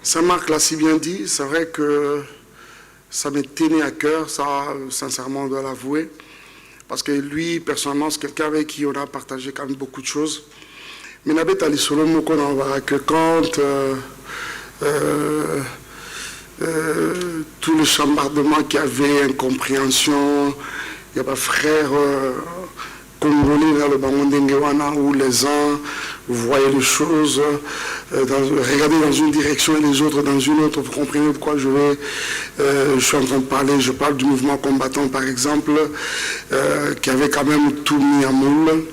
Saint-Marc l'a si bien dit, c'est vrai que ça m'est tenu à cœur, ça, sincèrement, on doit l'avouer. Parce que lui, personnellement, c'est quelqu'un avec qui on a partagé quand même beaucoup de choses. Mais Nabet Ali Solomo, qu'on en va que quand tous les chambardements qu'il y avait, incompréhension, il y a pas frère congolais dans le Bangondengewana où les uns voyaient les choses, regarder dans une direction et les autres dans une autre. Vous comprenez de quoi je suis en train de parler. Je parle du mouvement combattant, par exemple, qui avait quand même tout mis à moule.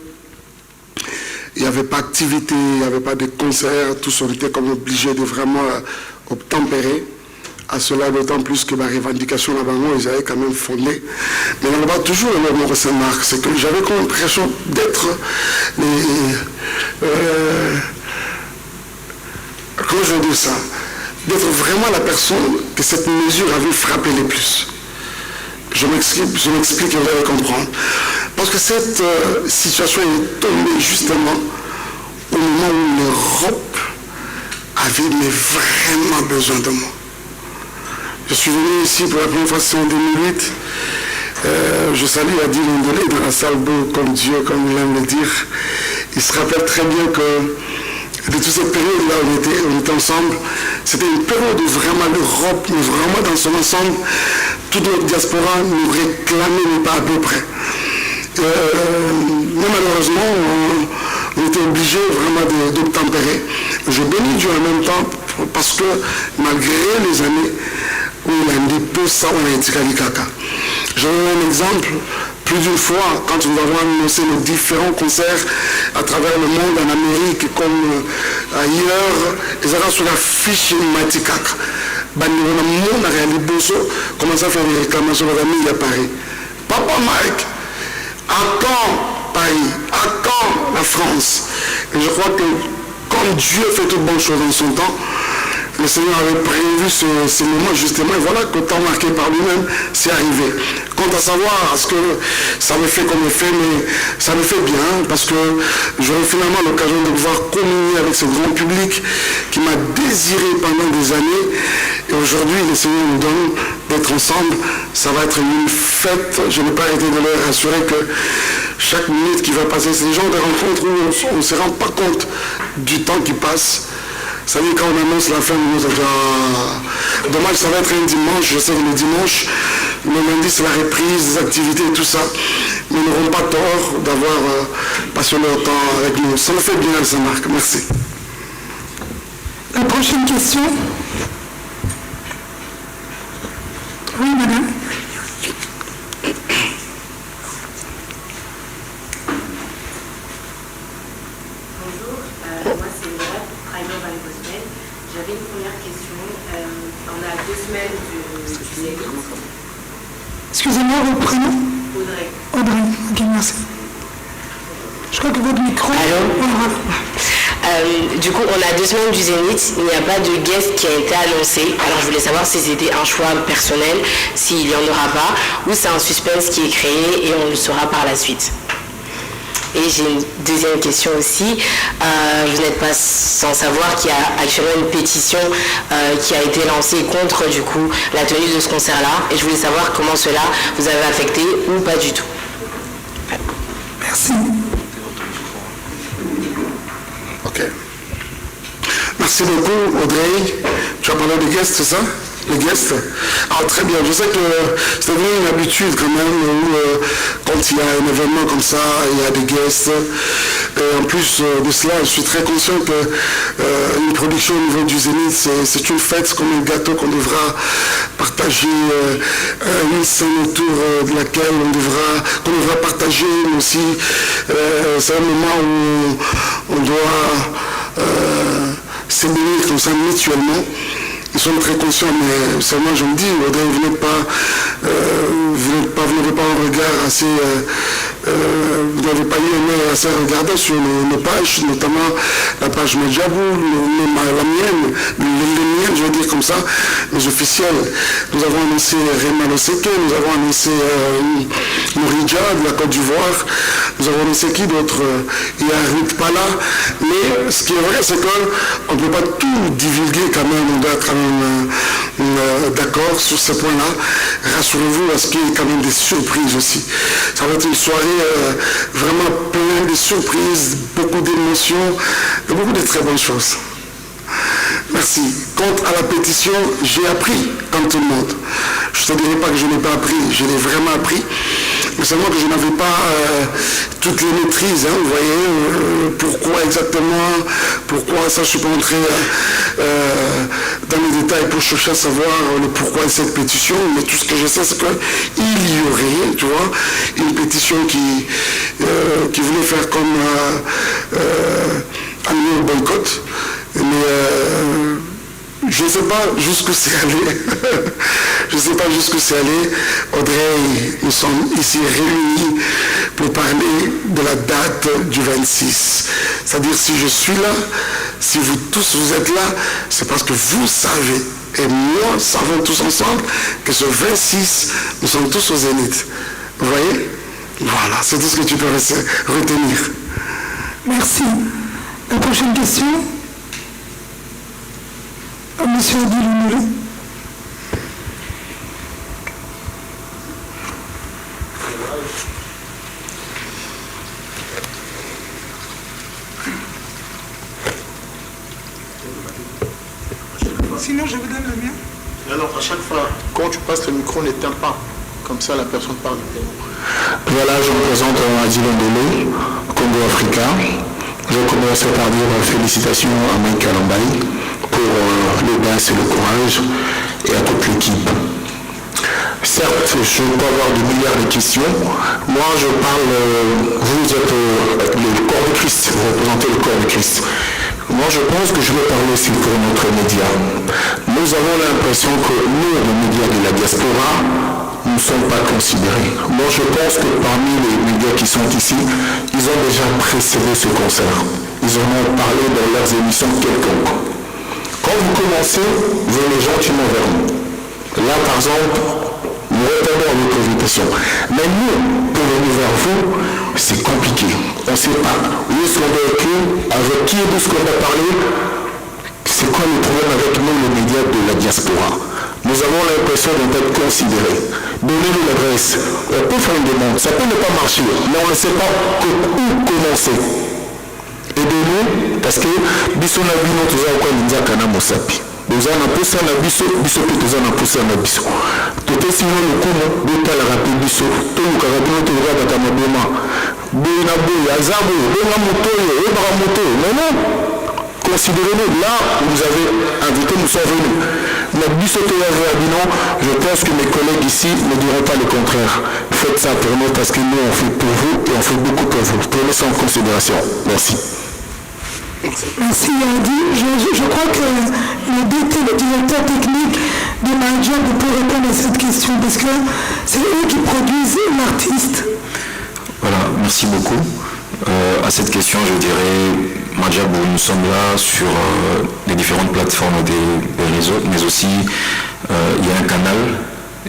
Il n'y avait pas d'activité, il n'y avait pas de concert, tous on était comme obligés de vraiment obtempérer. À cela, d'autant plus que ma revendication là-bas, ils avaient quand même fondé. Mais on va toujours le même Saint-Marc, c'est que j'avais comme l'impression d'être comment je veux dire ça, d'être vraiment la personne que cette mesure avait frappé le plus. Je m'explique et vous allez comprendre. Parce que cette situation est tombée justement au moment où l'Europe avait vraiment besoin de moi. Je suis venu ici pour la première fois en 2008. Je salue Adil Ndolé dans la salle beau comme Dieu, comme il aime le dire. Il se rappelle très bien que de toute cette période-là où on était ensemble, c'était une période où vraiment l'Europe, mais vraiment dans son ensemble, toute notre diaspora nous réclamait, mais pas à peu près. Mais malheureusement, on était obligé vraiment d'obtempérer. Je bénis Dieu en même temps parce que malgré les années où il a un peu ça, on a été calicaka. Je donne un exemple. Plus d'une fois, quand nous avons annoncé nos différents concerts à travers le monde, en Amérique comme ailleurs, ils avaient sur la fiche Matikaka. Le monde a réalisé Bosso, commence à faire des réclamations de la famille à Paris. Papa Mike, à quand Paris, à quand la France? Et je crois que comme Dieu fait toutes bonnes choses en son temps, le Seigneur avait prévu ce moment justement, et voilà que le temps marqué par lui-même, c'est arrivé. Quant à savoir ce que ça me fait comme effet, mais ça me fait bien, parce que j'aurai finalement l'occasion de pouvoir communier avec ce grand public qui m'a désiré pendant des années, et aujourd'hui le Seigneur nous donne d'être ensemble. Ça va être une fête. Je n'ai pas arrêté de leur assurer que chaque minute qui va passer, c'est des gens de rencontres où on ne se rend pas compte du temps qui passe. Ça veut dire quand on annonce la fin, nous avons... Dommage, ça va être un dimanche. Je sais que le dimanche, le lundi, c'est la reprise des activités et tout ça. Mais nous n'aurons pas tort d'avoir passé leur temps avec nous. Ça me fait bien, Saint-Marc. Merci. La prochaine question. Oui, madame. J'avais une première question. On a 2 semaines du Zénith. Excusez-moi, votre prénom? Audrey. Audrey, ok, merci. Je crois que votre micro... Allô? Du coup, on a 2 semaines du Zénith. Il n'y a pas de guest qui a été annoncé. Alors, je voulais savoir si c'était un choix personnel, s'il n'y en aura pas, ou c'est un suspense qui est créé et on le saura par la suite. Et j'ai une deuxième question aussi. Vous n'êtes pas sans savoir qu'il y a actuellement une pétition qui a été lancée contre du coup la tenue de ce concert-là. Et je voulais savoir comment cela vous avait affecté ou pas du tout. Merci. Ok. Merci beaucoup, Audrey. Tu as parlé de guests, c'est ça? Les guests. Ah, très bien. Je sais que c'est devenu une habitude quand même où quand il y a un événement comme ça, il y a des guests. Et en plus de cela, je suis très conscient que une production au niveau du Zénith, c'est une fête, c'est comme un gâteau qu'on devra partager, une scène autour de laquelle qu'on devra partager, mais aussi c'est un moment où on doit s'aimer comme ça mutuellement. Ils sont très conscients, mais seulement je me dis, Audrey, vous n'êtes pas un regard assez, vous n'avez pas eu un œil assez regardant sur nos pages, notamment la page Medjabou, la mienne, les miennes, je veux dire comme ça, les officiels. Nous avons annoncé Rema Loseke, nous avons annoncé Nouridja de la Côte d'Ivoire. Nous avons laissé qui d'autre? Il y a Ruth Pala. Mais ce qui est vrai, c'est qu'on ne peut pas tout divulguer quand même. On doit être quand même d'accord sur ce point-là. Rassurez-vous, parce qu'il y a quand même des surprises aussi. Ça va être une soirée vraiment pleine de surprises, beaucoup d'émotions et beaucoup de très bonnes choses. Merci. Quant à la pétition, j'ai appris, comme tout le monde. Je ne te dirai pas que je n'ai pas appris, je l'ai vraiment appris. Mais seulement que je n'avais pas toutes les maîtrises, hein, vous voyez, pourquoi exactement, pourquoi, ça je suis pas entré dans les détails pour chercher à savoir le pourquoi de cette pétition, mais tout ce que je sais, c'est qu'il y aurait, tu vois, une pétition qui voulait faire comme annuler le boycott, mais je ne sais pas jusqu'où c'est allé. Je ne sais pas jusqu'où c'est allé. Audrey, nous sommes ici réunis pour parler de la date du 26. C'est-à-dire, si je suis là, si vous tous vous êtes là, c'est parce que vous savez, et moi, savons tous ensemble, que ce 26, nous sommes tous au Zénith. Vous voyez? Voilà, c'est tout ce que tu peux retenir. Merci. La prochaine question? Monsieur Adil. Sinon, je vous donne le mien. Alors, à chaque fois, quand tu passes le micro, n'éteins pas. Comme ça, la personne parle. Voilà, je me présente Adil Ondele, Congo Africa. Je commence par dire félicitations à Mike Kalambaï pour l'audace et le courage et à toute l'équipe. Certes, je peux avoir des milliards de questions. Moi, je parle, vous êtes le corps de Christ, vous représentez le corps de Christ. Moi, je pense que je vais parler aussi pour notre média. Nous avons l'impression que nous, les médias de la diaspora, nous ne sommes pas considérés. Moi, je pense que parmi les médias qui sont ici, ils ont déjà précédé ce concert. Ils en ont parlé dans leurs émissions quelconques. Quand vous commencez, vous venez gentiment vers nous. Là, par exemple, nous répondons à votre invitation. Mais nous, pour venir vers vous, c'est compliqué. On ne sait pas où est-ce qu'on va écrire, avec qui est-ce qu'on va parler. C'est quoi le problème avec nous, les médias de la diaspora? Nous avons l'impression d'être considérés. Donnez-nous l'adresse. On peut faire une demande. Ça peut ne pas marcher, mais on ne sait pas où commencer. Aidez-nous, parce que biso na bino toza kwa linzaka na mosapi. Toza na posa na biso, biso pe toza na posa na biso. Topesi no lokumu botala rapi biso. Tolukaka bino toza bata maboma. Boye na boye, azabu, benga motoyo, ebara motoyo. Mais non, considérez-nous. Là, vous avez invité, nous sommes venus. Mais biso toya bino, je pense que mes collègues ici ne diront pas le contraire. Faites ça pour nous parce que nous on fait pour vous et on fait beaucoup pour vous. Prenez ça en considération. Merci. Merci Yadi. Je crois que le DT, le directeur technique de Madjab peut répondre à cette question parce que c'est eux qui produisent l'artiste. Voilà, merci beaucoup. À cette question, je dirais, Madjab, nous sommes là sur les différentes plateformes des réseaux, mais aussi il y a un canal,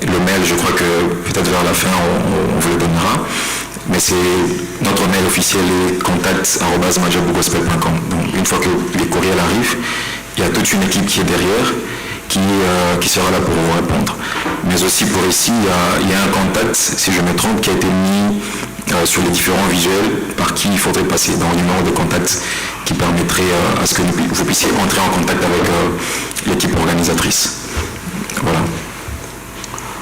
le mail, je crois que peut-être vers la fin, on vous le donnera. Mais c'est notre mail officiel est contact@madjabougospel.com. Donc une fois que les courriels arrivent, il y a toute une équipe qui est derrière, qui sera là pour vous répondre. Mais aussi pour ici, il y a un contact, si je me trompe, qui a été mis sur les différents visuels par qui il faudrait passer dans le numéro de contact qui permettrait à ce que vous puissiez entrer en contact avec l'équipe organisatrice. Voilà.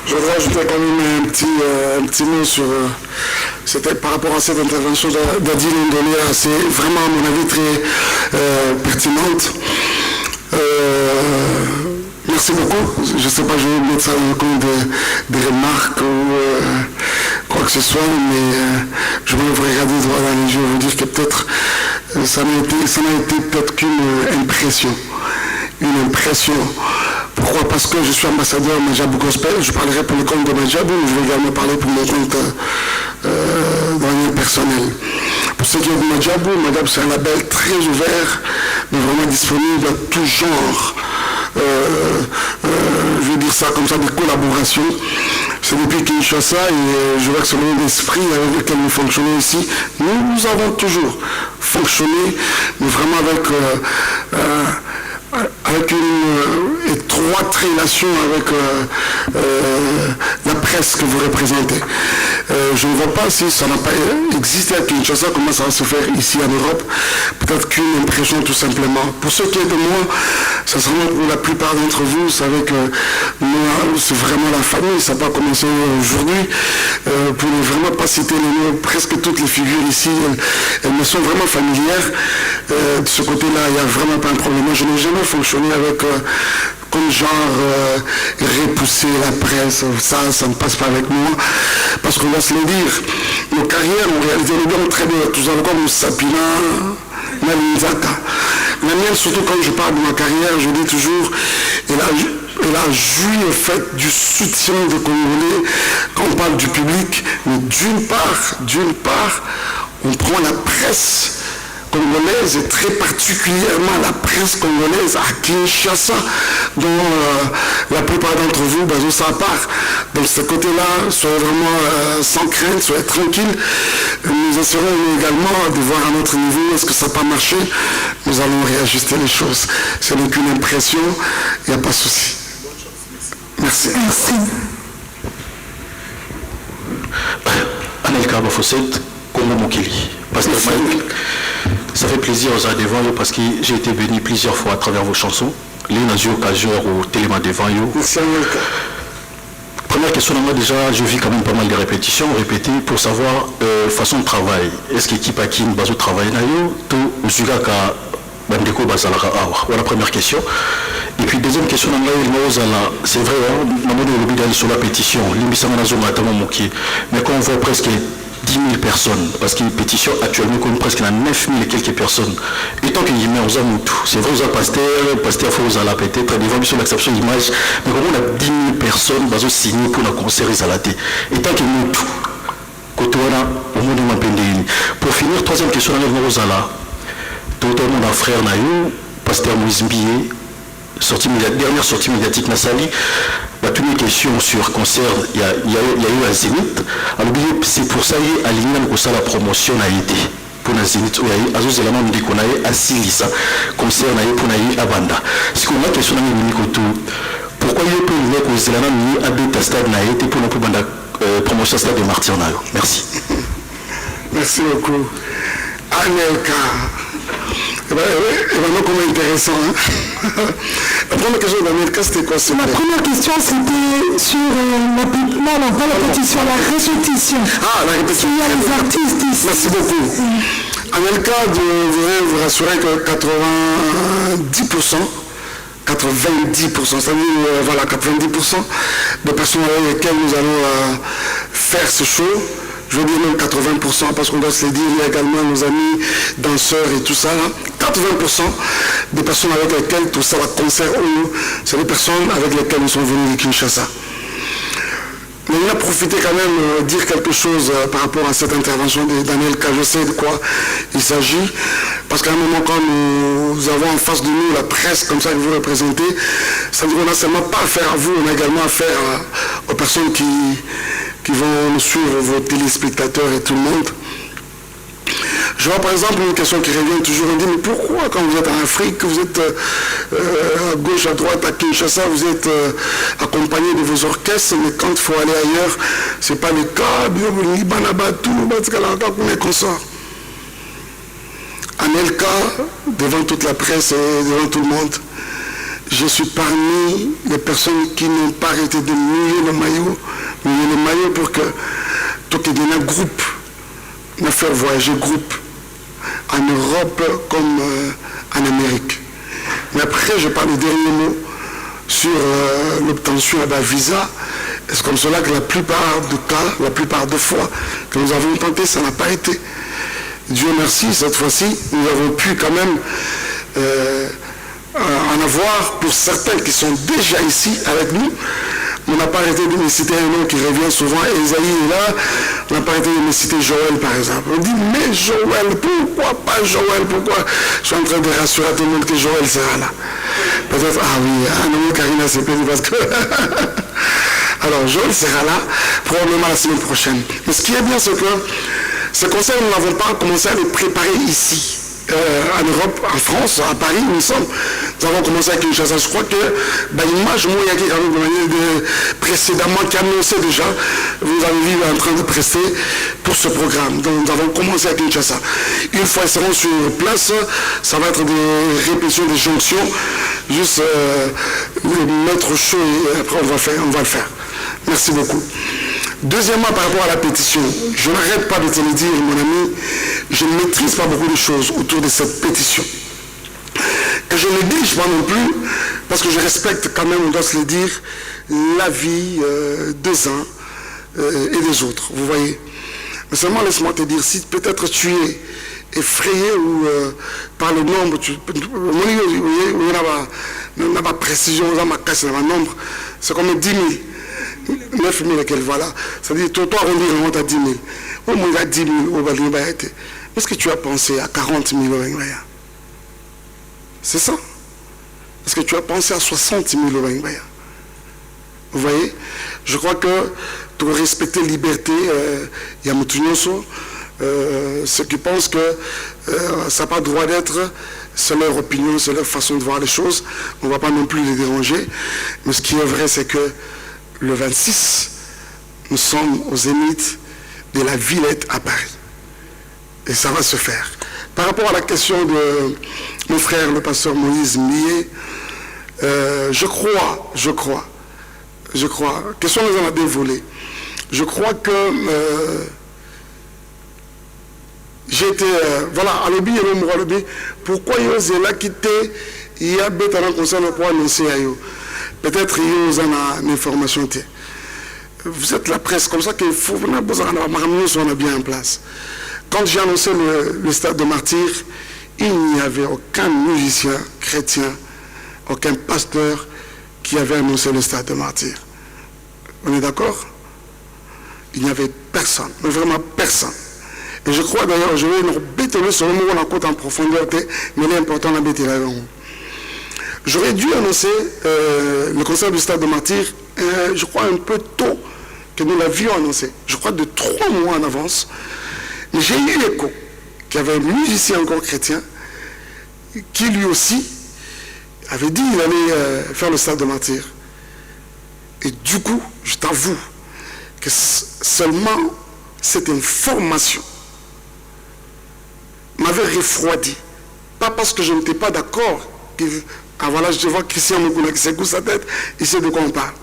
Je voudrais ajouter quand même un petit mot sur par rapport à cette intervention d'Adil Ondele. C'est vraiment, à mon avis, très pertinente. Merci beaucoup. Je ne sais pas, je vais mettre ça dans le compte des remarques ou quoi que ce soit, mais je vais vous regarder droit dans les yeux et vous dire que peut-être ça n'a été peut-être qu'une impression. Une impression. Pourquoi? Parce que je suis ambassadeur Madjabou Gospel, je parlerai pour le compte de Madjabou, mais je vais également parler pour mon compte personnel. Pour ce qui est de Madjabou, c'est un label très ouvert, mais vraiment disponible à tout genre. Je vais dire ça comme ça, des collaborations. c'est depuis Kinshasa et je vois que c'est le même esprit avec lequel nous fonctionnons ici. Nous avons toujours fonctionné, mais vraiment avec une étroite relation avec la presse que vous représentez. Je ne vois pas si ça n'a pas existé à Kinshasa, comment ça va se faire ici en Europe. Peut-être qu'une impression tout simplement. Pour ceux qui est de moi, ça sera pour la plupart d'entre vous, vous savez que moi, c'est vraiment la famille, ça n'a pas commencé aujourd'hui. Pour ne vraiment pas citer les noms, presque toutes les figures ici, elles me sont vraiment familières. De ce côté-là, il n'y a vraiment pas un problème. Moi, je n'ai jamais fonctionné avec comme genre repousser la presse, ça ne passe pas avec moi, parce qu'on va se le dire, nos carrières ont réalisé le bien très bien, tous comme Sapina, Nalinzaka. La mienne, surtout quand je parle de ma carrière, je dis toujours, elle a joui au fait du soutien des Congolais quand on parle du public, mais d'une part, on prend la presse congolaise et très particulièrement la presse congolaise à Kinshasa, dont la plupart d'entre vous, ça part. Donc ce côté-là, soyez vraiment sans crainte, soyez tranquille. Nous essaierons également de voir à notre niveau, est-ce que ça n'a pas marché. Nous allons réajuster les choses. Ce n'est qu'une impression, il n'y a pas de souci. Merci. Merci. Anelka Bafosset, Congo Mokili. Pasteur Mike, ça fait plaisir aux devant vous parce que j'ai été béni plusieurs fois à travers vos chansons. Les nations occasion au téléma devant vous. Merci Anelka. Première question, moi déjà, je vis quand même pas mal de répétitions, répétées pour savoir façon de travail. Est-ce qu'équipe à qui nous base au travail nayo, tout Zugaka Bandeko Basalaka Awa. Voilà la première question. Et puis deuxième question, c'est vrai, on sur la pétition, mais quand on voit presque 10 000 personnes, parce qu'il y a une pétition actuellement comme presque 9 000 et quelques personnes. Et tant qu'il y a c'est vrai, vous avez pasteur, faut vous aller peut-être, devant sur l'acception d'image, mais comme on a 10 000 personnes, bah, vous signez pour la concert et salaté. Et tant qu'il y a côté au monde de pour finir, troisième question, vous allez tout le monde a frère Nayo, pasteur Moïse Mbié, dernière sortie médiatique Nassali, toutes les questions sur concert, il y a eu un Zénith. Alors c'est pour ça qu'il y a aligné la promotion a été pour le Zénith. Il y a eu des éléments qu'on a eu à Silisa, concert pour a Abanda. Si on a une question pourquoi il y a peu de éléments à des stades a été pour la promotion stade de Martyr Nayo. Merci. Merci beaucoup. Anelka. Vraiment comme intéressant. Hein? La première question d'Anelka, c'était quoi? Ma première question, c'était sur la répétition, la répétition. Ah, la répétition. Il y a les artistes ici. Merci beaucoup. Anelka, je voudrais vous rassurer que 90%, c'est-à-dire voilà, 90% des personnes avec lesquelles nous allons faire ce show, je veux dire même 80%, parce qu'on doit se le dire, il y a également nos amis danseurs et tout ça. 80% des personnes avec lesquelles tout ça va concert, c'est des personnes avec lesquelles nous sommes venus de Kinshasa. Mais il a profité quand même dire quelque chose par rapport à cette intervention d'Anelka. Je sais de quoi il s'agit, parce qu'à un moment quand nous avons en face de nous la presse comme ça que vous représentez, ça veut dire qu'on n'a seulement pas affaire à vous, on a également affaire aux personnes qui vont nous suivre, vos téléspectateurs et tout le monde. Je vois par exemple une question qui revient toujours, on dit mais pourquoi quand vous êtes en Afrique, vous êtes à gauche, à droite, à Kinshasa, vous êtes accompagné de vos orchestres, mais quand il faut aller ailleurs, ce n'est pas le cas, on est consort. Anelka, devant toute la presse et devant tout le monde, je suis parmi les personnes qui n'ont pas arrêté de mouiller le maillot pour que tout est un groupe, nous faire voyager groupe en Europe comme en Amérique. Mais après, je parle des derniers mots sur l'obtention d'un visa. C'est comme cela que la plupart du cas, la plupart des fois que nous avons tenté, ça n'a pas été. Dieu merci, cette fois-ci, nous avons pu quand même en avoir pour certains qui sont déjà ici avec nous. On n'a pas arrêté de me citer un nom qui revient souvent, Esaïe est là, on n'a pas arrêté de me citer Joël par exemple. On dit, mais Joël, pourquoi pas Joël? Pourquoi? Je suis en train de rassurer à tout le monde que Joël sera là. Peut-être, ah oui, un nom Karina c'est pénible parce que... Alors, Joël sera là, probablement la semaine prochaine. Mais ce qui est bien, c'est que ce concert, nous n'avons pas commencé à le préparer ici. En Europe, en France, à Paris, où nous sommes. Nous avons commencé avec Kinshasa. Je crois que l'image précédemment qui annonçait déjà, vous avez vu en train de prester pour ce programme. Donc nous avons commencé avec Kinshasa. Une fois ils seront sur place, ça va être des répétitions, des jonctions, juste mettre au chaud et après on va le faire. Merci beaucoup. Deuxièmement, par rapport à la pétition, je n'arrête pas de te le dire, mon ami, je ne maîtrise pas beaucoup de choses autour de cette pétition. Que je ne néglige pas non plus, parce que je respecte quand même, on doit se le dire, l'avis des uns et des autres, vous voyez. Mais seulement laisse-moi te dire, si peut-être tu es effrayé ou par le nombre, il n'y a pas précision, il n'y a pas nombre, c'est comme 10 000. 9 000 et qu'elle voilà. C'est-à-dire, toi, on rentre à 10 000. Au moins, il y a 10 000 au Bali. Est-ce que tu as pensé à 40 000 au Bali? C'est ça? Est-ce que tu as pensé à 60 000 au Bali? Vous voyez? Je crois que pour respecter la liberté, il y a Moutounyoso, ceux qui pensent que ça n'a pas le droit d'être, c'est leur opinion, c'est leur façon de voir les choses. On ne va pas non plus les déranger. Mais ce qui est vrai, c'est que le 26, nous sommes au zénith de la Villette à Paris. Et ça va se faire. Par rapport à la question de mon frère, le pasteur Moïse Millet, je crois, question nous en a dévolé. Je crois que j'ai été, voilà, à l'objet, pourquoi il y a là quitté, il y a un conseil pour annoncer à eux. Peut-être il y a une information. Vous êtes la presse, comme ça qu'il faut on a bien en place. Quand j'ai annoncé le stade de martyrs, il n'y avait aucun musicien chrétien, aucun pasteur qui avait annoncé le stade de martyrs. On est d'accord? Il n'y avait personne, mais vraiment personne. Et je crois d'ailleurs, je vais nous bêter sur le mot on a côte en profondeur, mais il est important de bêter là. J'aurais dû annoncer le concert du stade de martyrs, je crois un peu tôt que nous l'avions annoncé. Je crois de 3 mois en avance. Mais j'ai eu l'écho qu'il y avait un musicien encore chrétien qui lui aussi avait dit qu'il allait faire le stade de martyrs. Et du coup, je t'avoue que seulement cette information m'avait refroidi. Pas parce que je n'étais pas d'accord. Ah voilà, je vois Christian Moukouna qui secoue sa tête, il sait de quoi on parle.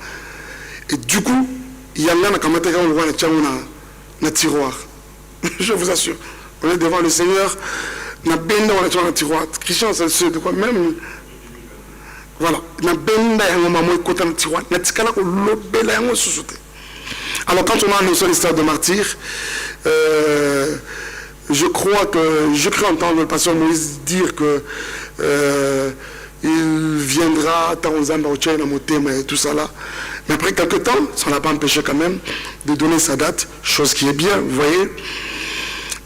Et du coup, il y a là quand on voit le tiroir. Je vous assure, on est devant le Seigneur, on a bien dans le tiroir. Christian, c'est sûr de quoi même. Voilà, on a bien dans le moment où on a le tiroir. Alors quand on a annoncé l'histoire de martyrs, je crois entendre le pasteur Moïse dire que il viendra et tout ça là. Mais après quelques temps, ça n'a pas empêché quand même de donner sa date, chose qui est bien, vous voyez.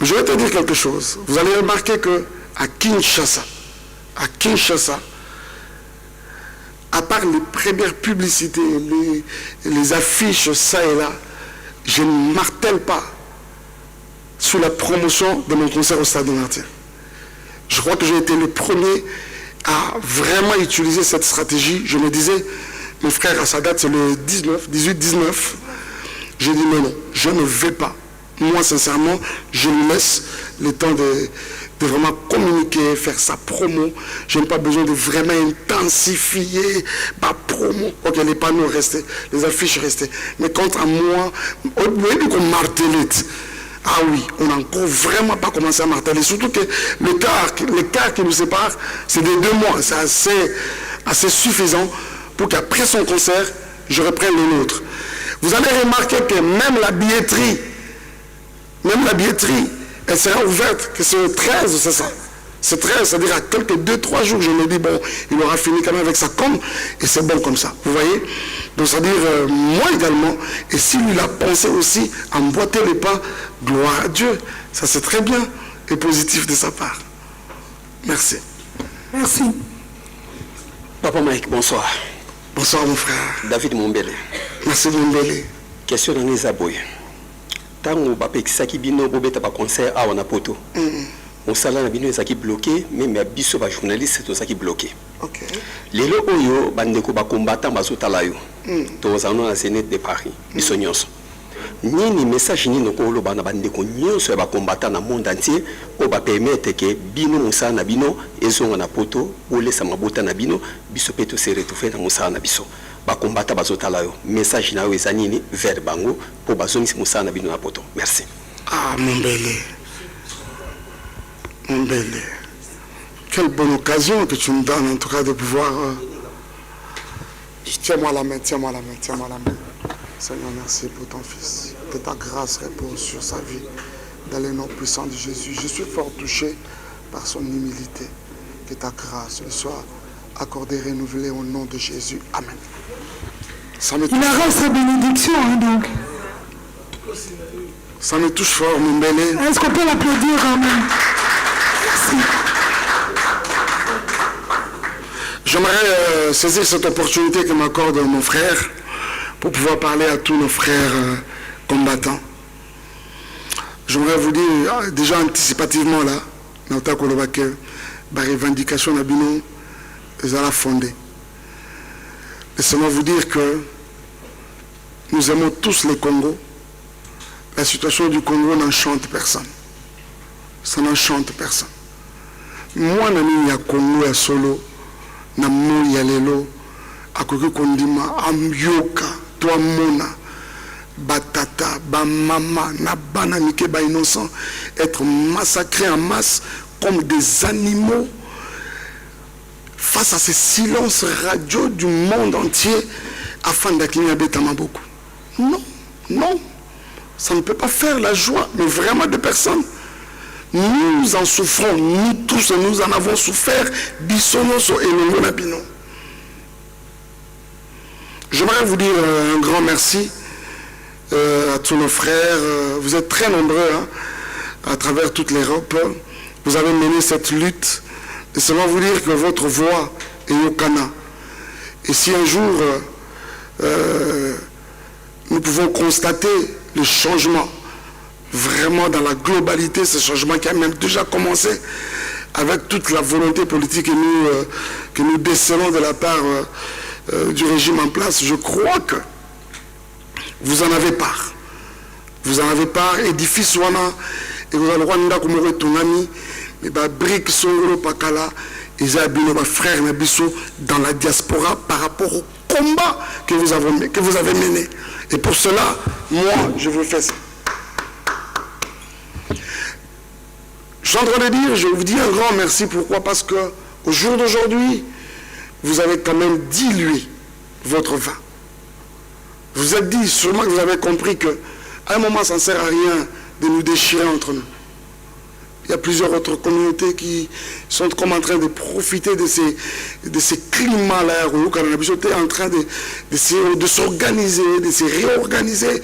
Je vais te dire quelque chose. Vous allez remarquer que à Kinshasa, à part les premières publicités, les affiches ça et là, je ne martèle pas sur la promotion de mon concert au Stade de Martyrs. Je crois que j'ai été le premier à vraiment utiliser cette stratégie. Je me disais, mon frère, à sa date, c'est le 18-19. J'ai dit, mais non, je ne vais pas. Moi, sincèrement, je lui laisse le temps de vraiment communiquer, faire sa promo. Je n'ai pas besoin de vraiment intensifier ma promo. Ok, les panneaux restaient, les affiches restaient. Mais quant à moi, au lieu qu'on martelite, ah oui, on n'a encore vraiment pas commencé à marteler. Surtout que l'écart qui nous sépare, c'est de 2 mois. C'est assez suffisant pour qu'après son concert, je reprenne le nôtre. Vous allez remarquer que même la billetterie, elle sera ouverte, que c'est le 13, c'est ça. C'est 13, c'est-à-dire à quelques 2-3 jours, je me dis, bon, il aura fini quand même avec sa com, et c'est bon comme ça, vous voyez. Donc c'est-à-dire, moi également, et s'il lui a pensé aussi à emboîter les pas, gloire à Dieu, ça c'est très bien et positif de sa part. Merci. Merci. Papa Mike, bonsoir. Bonsoir mon frère. David Mombele. Merci Mombele. Question dans les aboyes. Tant que bapekisaki bino bobeta ba concert awa na poto. Mon salaire na bino ezaki bloqué, même ya biso ba journaliste to saki bloqué. OK. Lelo oyo bandeko ba combattant bazotala yo. Tozana na Zénith de Paris, biso nyonso. Nini message ni nokolo bana bandeko nyonso ya ba combattant na monde entier o ba permettre que bino musala na bino ezonga na poto olesa mabota na bino biso peto se retrouver na musala na biso. Ba combattant bazotala yo. Message na yo ezanini vers bango pour bazongisa musala na bino na poto. Merci. Ah Mombele. Mombele. Quelle bonne occasion que tu me donnes en tout cas de pouvoir... Tiens-moi la main, tiens-moi la main, tiens-moi la main. Seigneur, merci pour ton Fils. Que ta grâce repose sur sa vie. Dans le nom puissant de Jésus. Je suis fort touché par son humilité. Que ta grâce lui soit accordée, renouvelée au nom de Jésus. Amen. Il aura sa bénédiction, hein, donc. Ça me touche fort, mon bébé. Est-ce qu'on peut l'applaudir quand même? Merci. J'aimerais saisir cette opportunité que m'accorde mon frère pour pouvoir parler à tous nos frères combattants. J'aimerais vous dire, déjà anticipativement là, Nauta Kolobake, la revendication d'Abino, ils allaient fonder. Laissez-moi vous dire que nous aimons tous le Congo. La situation du Congo n'enchante personne. Ça n'enchante personne. Moi, je suis Congo et solo, je suis lelo, akoki kondima, amyoka, toi mona, batata, ba mama, na bana mike ba innocent, être massacrés en masse comme des animaux face à ces silences radio du monde entier afin d'acquérir Betama beaucoup. Non, non. Ça ne peut pas faire la joie, mais vraiment de personnes. Nous en souffrons, nous tous, nous en avons souffert. Bissonoso et Nabino. J'aimerais vous dire un grand merci à tous nos frères. Vous êtes très nombreux hein, à travers toute l'Europe. Vous avez mené cette lutte. Et seulement vous dire que votre voix est Yokana. Et si un jour nous pouvons constater le changement, vraiment dans la globalité, ce changement qui a même déjà commencé avec toute la volonté politique que nous décelons de la part du régime en place, je crois que vous en avez part. Vous en avez part, édifice wana, et vous allez voir Ndakumore Tongami, mais bah brique Songolo Pakala, et Zabino, ma frère Nabiso, dans la diaspora par rapport au combat que vous avez mené. Et pour cela, moi, je vous fais ça. Je suis en train de dire, je vous dis un grand merci. Pourquoi? Parce qu'au jour d'aujourd'hui, vous avez quand même dilué votre vin. Vous vous êtes dit, sûrement que vous avez compris qu'à un moment, ça ne sert à rien de nous déchirer entre nous. Il y a plusieurs autres communautés qui sont comme en train de profiter de ces climats-là. Où Cannabis est en train de s'organiser, de se réorganiser.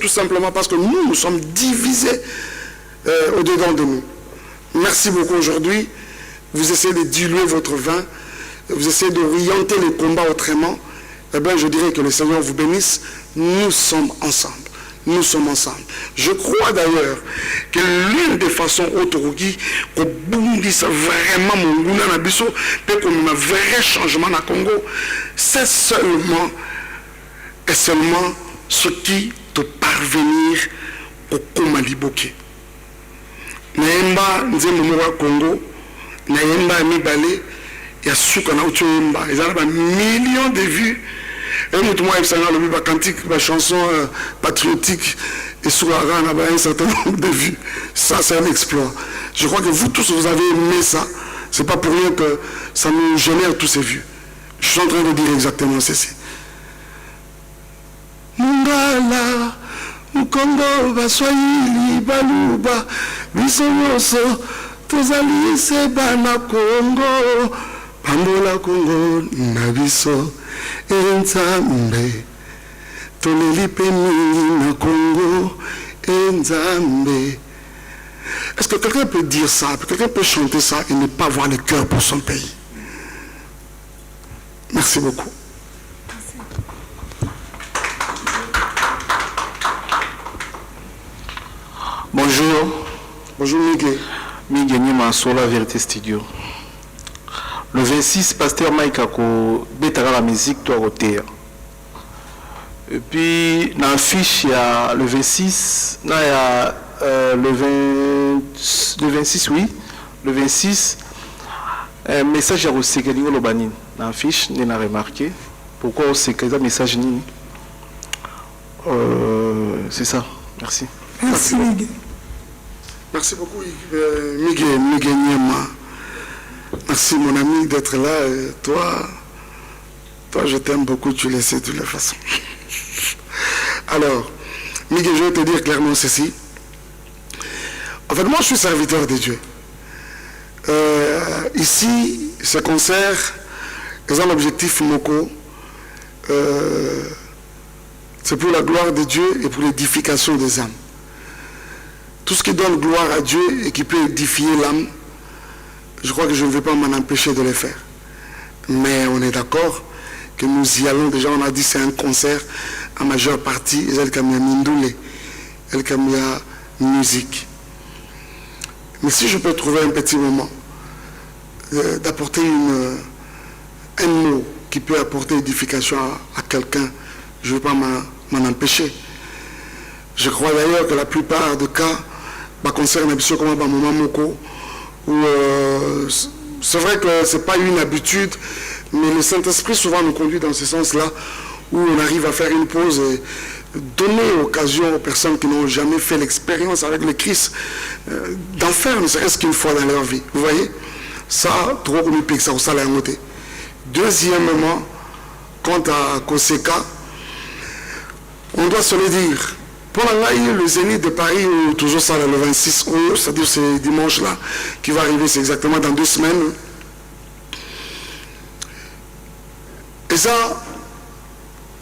Tout simplement parce que nous sommes divisés au-dedans de nous. Merci beaucoup aujourd'hui. Vous essayez de diluer votre vin. Vous essayez d'orienter les combats autrement. Eh bien, je dirais que le Seigneur vous bénisse. Nous sommes ensemble. Nous sommes ensemble. Je crois d'ailleurs que l'une des façons autorogi au Burundi, c'est vraiment mon gouna nabiso, et qu'on a un vrai changement au Congo, c'est seulement et seulement ce qui te parvenir au Komaliboke. Naemba nzembo mwa Congo, naemba mibale ya suka na uchoemba, ils ont millions de vues. Et nous, moi, le cantique, la chanson patriotique, et sur la rang, on a un certain nombre de vues. Ça, c'est un exploit. Je crois que vous tous, vous avez aimé ça. C'est pas pour rien que ça nous génère tous ces vues. Je suis en train de dire exactement ceci. Mungala, Mukongo, Baswahili, Baluba, Bisoyoso, Tozali, Sebana, Congo, Pambola, Congo, Nabiso. Enzambe toleli peni na Congo Enzambe. Est-ce que quelqu'un peut dire ça? Quelqu'un peut chanter ça et ne pas avoir le cœur pour son pays? Merci beaucoup. Merci. Bonjour. Bonjour Miguel. Miguel Nima sur la Vérité Studio. Le 26, Pasteur Mike a bétara la musique toi côté. Et puis dans la fiche il y a le 26, là il y a le 26 oui, le 26 message à Rosekeli au Lobanin. Dans la fiche, on a remarqué pourquoi Rosekeli message ni. C'est ça. Merci. Merci Miguel. Merci beaucoup Miguel Niema. Merci mon ami d'être là. Toi je t'aime beaucoup, tu le sais de toute façon. Alors, Miguel, je vais te dire clairement ceci. En fait, moi je suis serviteur de Dieu. Ici, ce concert, ils ont l'objectif Moko. C'est pour la gloire de Dieu et pour l'édification des âmes. Tout ce qui donne gloire à Dieu et qui peut édifier l'âme, je crois que je ne vais pas m'en empêcher de le faire. Mais on est d'accord que nous y allons déjà. On a dit c'est un concert en majeure partie. Elle a mis Mindoule, elle a mis musique. Mais si je peux trouver un petit moment d'apporter un mot qui peut apporter édification à quelqu'un, je ne vais pas m'en empêcher. Je crois d'ailleurs que la plupart des cas concernent un petit comme un moment Moko. C'est vrai que ce n'est pas une habitude, mais le Saint-Esprit souvent nous conduit dans ce sens-là, où on arrive à faire une pause et donner l'occasion aux personnes qui n'ont jamais fait l'expérience avec le Christ d'en faire, ne serait-ce qu'une fois dans leur vie. Vous voyez, ça, trop comme il ça, ça l'a noté. Deuxièmement, quant à Koseka, on doit se le dire. Pour le Zénith de Paris, toujours ça le 26 août, c'est-à-dire c'est dimanche-là qui va arriver, c'est exactement dans 2 semaines. Et ça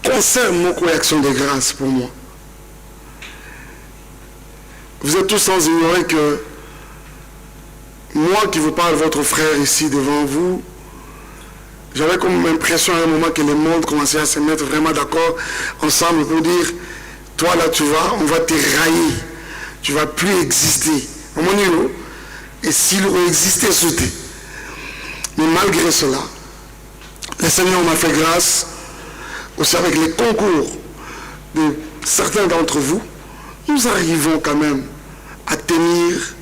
concerne mon réaction de grâce pour moi. Vous êtes tous sans ignorer que moi qui vous parle, votre frère ici devant vous, j'avais comme l'impression à un moment que le monde commençait à se mettre vraiment d'accord ensemble pour dire: toi là tu vas, on va te railler, tu ne vas plus exister. Et s'il aurait existé, sauté. Mais malgré cela, le Seigneur m'a fait grâce, aussi avec les concours de certains d'entre vous, nous arrivons quand même à tenir,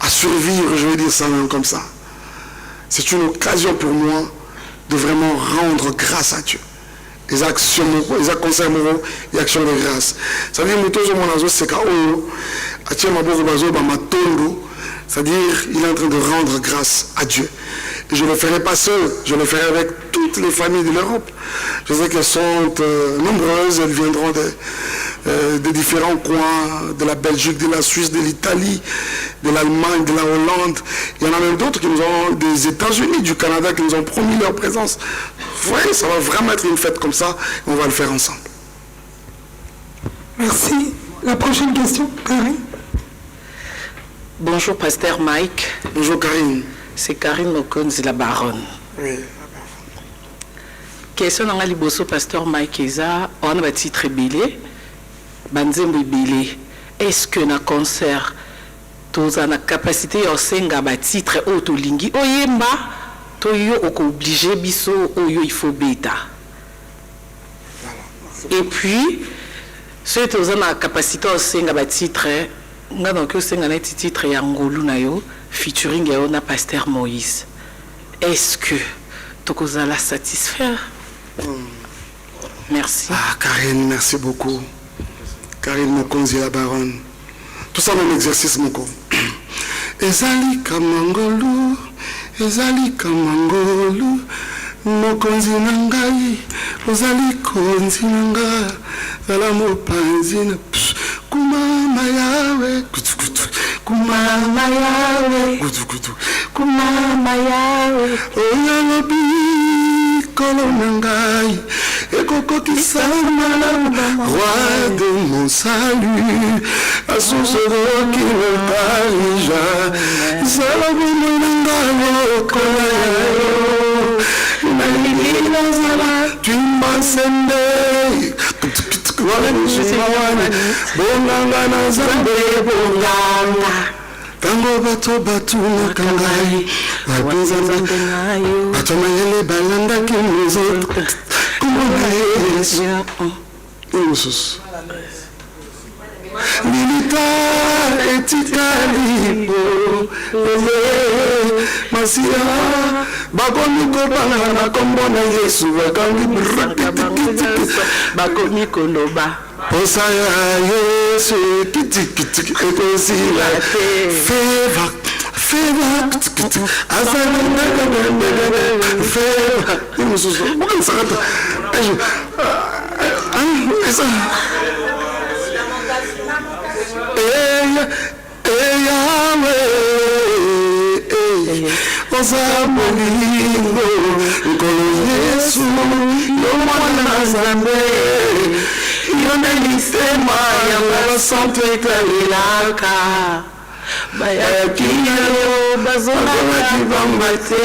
à survivre, je vais dire ça même comme ça. C'est une occasion pour moi de vraiment rendre grâce à Dieu. Les actions, les actions et actions de grâce. Ça veut dire c'est-à-dire il est en train de rendre grâce à Dieu. Et je ne le ferai pas seul, je le ferai avec toutes les familles de l'Europe. Je sais qu'elles sont nombreuses, elles viendront de différents coins, de la Belgique, de la Suisse, de l'Italie, de l'Allemagne, de la Hollande. Il y en a même d'autres qui nous ont, des États-Unis, du Canada, qui nous ont promis leur présence. Vous voyez, ça va vraiment être une fête comme ça, et on va le faire ensemble. Merci. La prochaine question, Karine. Bonjour, Pasteur Mike. Bonjour, Karine. C'est Karine Mokonzi, la baronne. Oui. Question dans liboso, Pasteur Mike Eza, on a titre bilé, banzembo bilé. Est-ce que na concert, tous a la capacité de senga ba titre autolingi, oyemba, toyo oko obligé biso, oyo il faut bêta. Et puis, ceux qui ont la capacité de senga ba titre, nga donc senga na titre ya ngolu na yo, featuring ya na Pasteur Moïse. Est-ce que tokoza la satisfaire? Merci. Ah, Karine, merci beaucoup. Karine Mokonzi, la baronne. Tout ça, mon exercice, mon corps. Ezali kamangolu, ezali kamangolu, Mokonzi nangai, ozali konzi nanga, zalamo panzina, kumama yawe, kumama yawe, kumama yawe, oyalobi. Kolonangai, roi de mon salut, à son soro qui me parija, Salabu Monangalo, Kolayo, Nalina Zala, tu m'as semé, bonganga na Nzambe bonganga tango bato batulaka ngai bapenza Nzambe nayo bato mayele balandaki nzoto komona Yesu Yesus milita etikali masia bakomi kobanga na kombo na Yesu bakomi koloba posa ya Yesu kitikitiki ekosila feva feva imususu ukansakata osabolingo nkolo Yesu yomwana Nzambe yona lisema ya basantu etalelaka bayakiyalo bazolaki bambate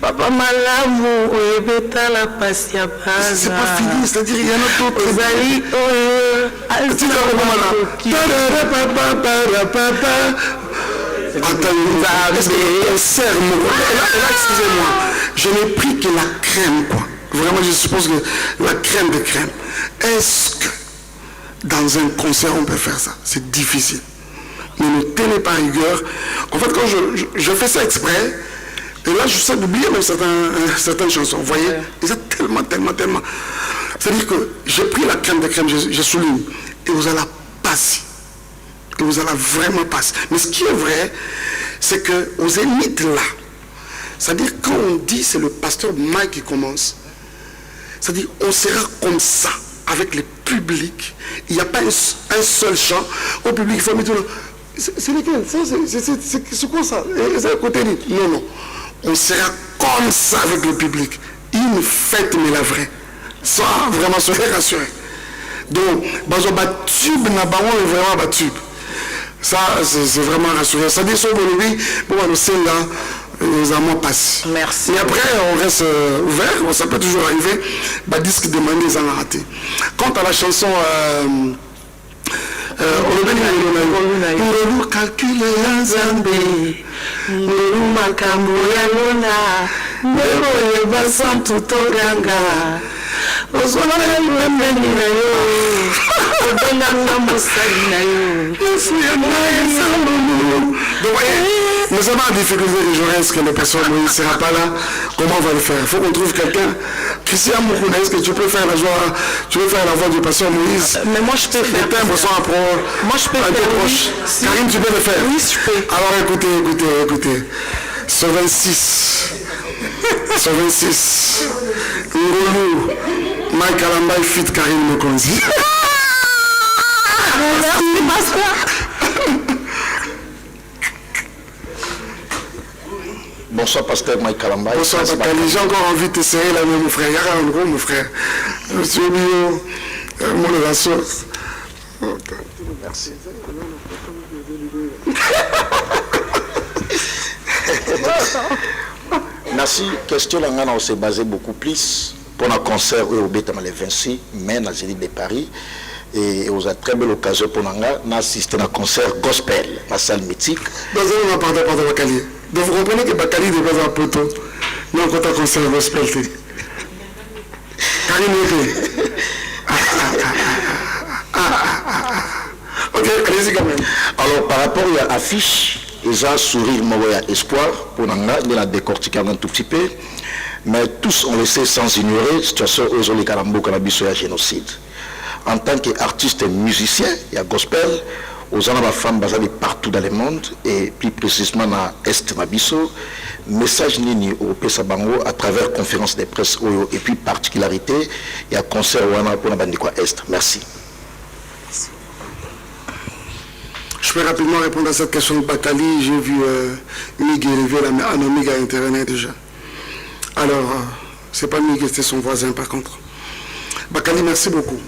papa malamu oyebetala pasi ya baza c'est pas fini, c'est-à-dire il y en a d'autres ezali oyo excusez-moi, je n'ai pris que la crème, quoi. Vraiment, je suppose que la crème de crème. Est-ce que dans un concert on peut faire ça? C'est difficile. Mais ne tenez pas rigueur. En fait, quand je fais ça exprès, et là je sais d'oublier même certaines chansons. Vous voyez, ils ont tellement. C'est-à-dire que j'ai pris la crème de crème, je souligne, et vous allez passer. Et vous allez vraiment passer. Mais ce qui est vrai, c'est qu'aux Zénith là, c'est-à-dire quand on dit c'est le pasteur Mike qui commence, c'est-à-dire on sera comme ça avec le public. Il n'y a pas un seul chant au public. Il faut mettre c'est lequel? C'est quoi ça? C'est à côté. Non. On sera comme ça avec le public. Une fête, mais la vraie. Ça, vraiment, soyez rassurés. Donc, bazo batube na bango est vraiment batube. Ça, c'est vraiment rassurant. Ça dit sur Bolivie, pour le Sénat, les amants passent. Merci. Et après, on reste ouvert, ça peut toujours arriver. Bah, disque demandé, ils en ont raté. Quant à la chanson, on calcule ya Nzambe, on makambo ya lona, ndeko basantu toganga. Ozona mwemeni na yo, odonga mosali na yo. Donc nous avons la difficulté de jouer, est-ce que le personne ne sera pas là? Comment on va le faire? Il faut qu'on trouve quelqu'un. Christian Moukouna, est-ce que tu peux faire la voix du pasteur Moïse? Mais moi je peux faire. Moi je peux faire. Oui. Karim, tu peux le faire? Oui, je peux. Alors écoutez. Sur 26. Ngolou, Mike Alambaï fit Karim Mokonzi. Merci, pasteur. Bonsoir, pasteur Mike Kalambaï. Bonsoir, Bakali. J'ai encore envie de te serrer la main, mon frère. Yara en gros, mon frère. Monsieur Bio, mon de la sauce. Merci. Merci. Question là, on s'est basé beaucoup plus pour un concert au Bétama le 26 mai dans Zénith de Paris. Et on a très belle occasion pour nous assister à un concert gospel, la salle mythique. Dans un pardon, Bakali. Donc vous comprenez que Bakali n'est pas un poteau. Non, quand un concert gospel, c'est. Ok, allez-y quand même. Alors par rapport à l'affiche, ils ont sourire, espoir pour nous la décortiquer un tout petit peu. Mais tous, on le sait sans ignorer, la situation où les Karambo Kanabiso et génocide. En tant qu'artiste et musicien, il y a gospel, aux hommes et femmes basés partout dans le monde, et plus précisément dans l'Est Nabiso, message nini au Pesabango à travers conférence de presse et puis particularité, il y a concert pour la bande Est. Merci. Je peux rapidement répondre à cette question de Bakali. J'ai vu Miguel élever un ami à Internet déjà. Alors, c'est pas Miguel, c'était son voisin par contre. Bakali, merci beaucoup.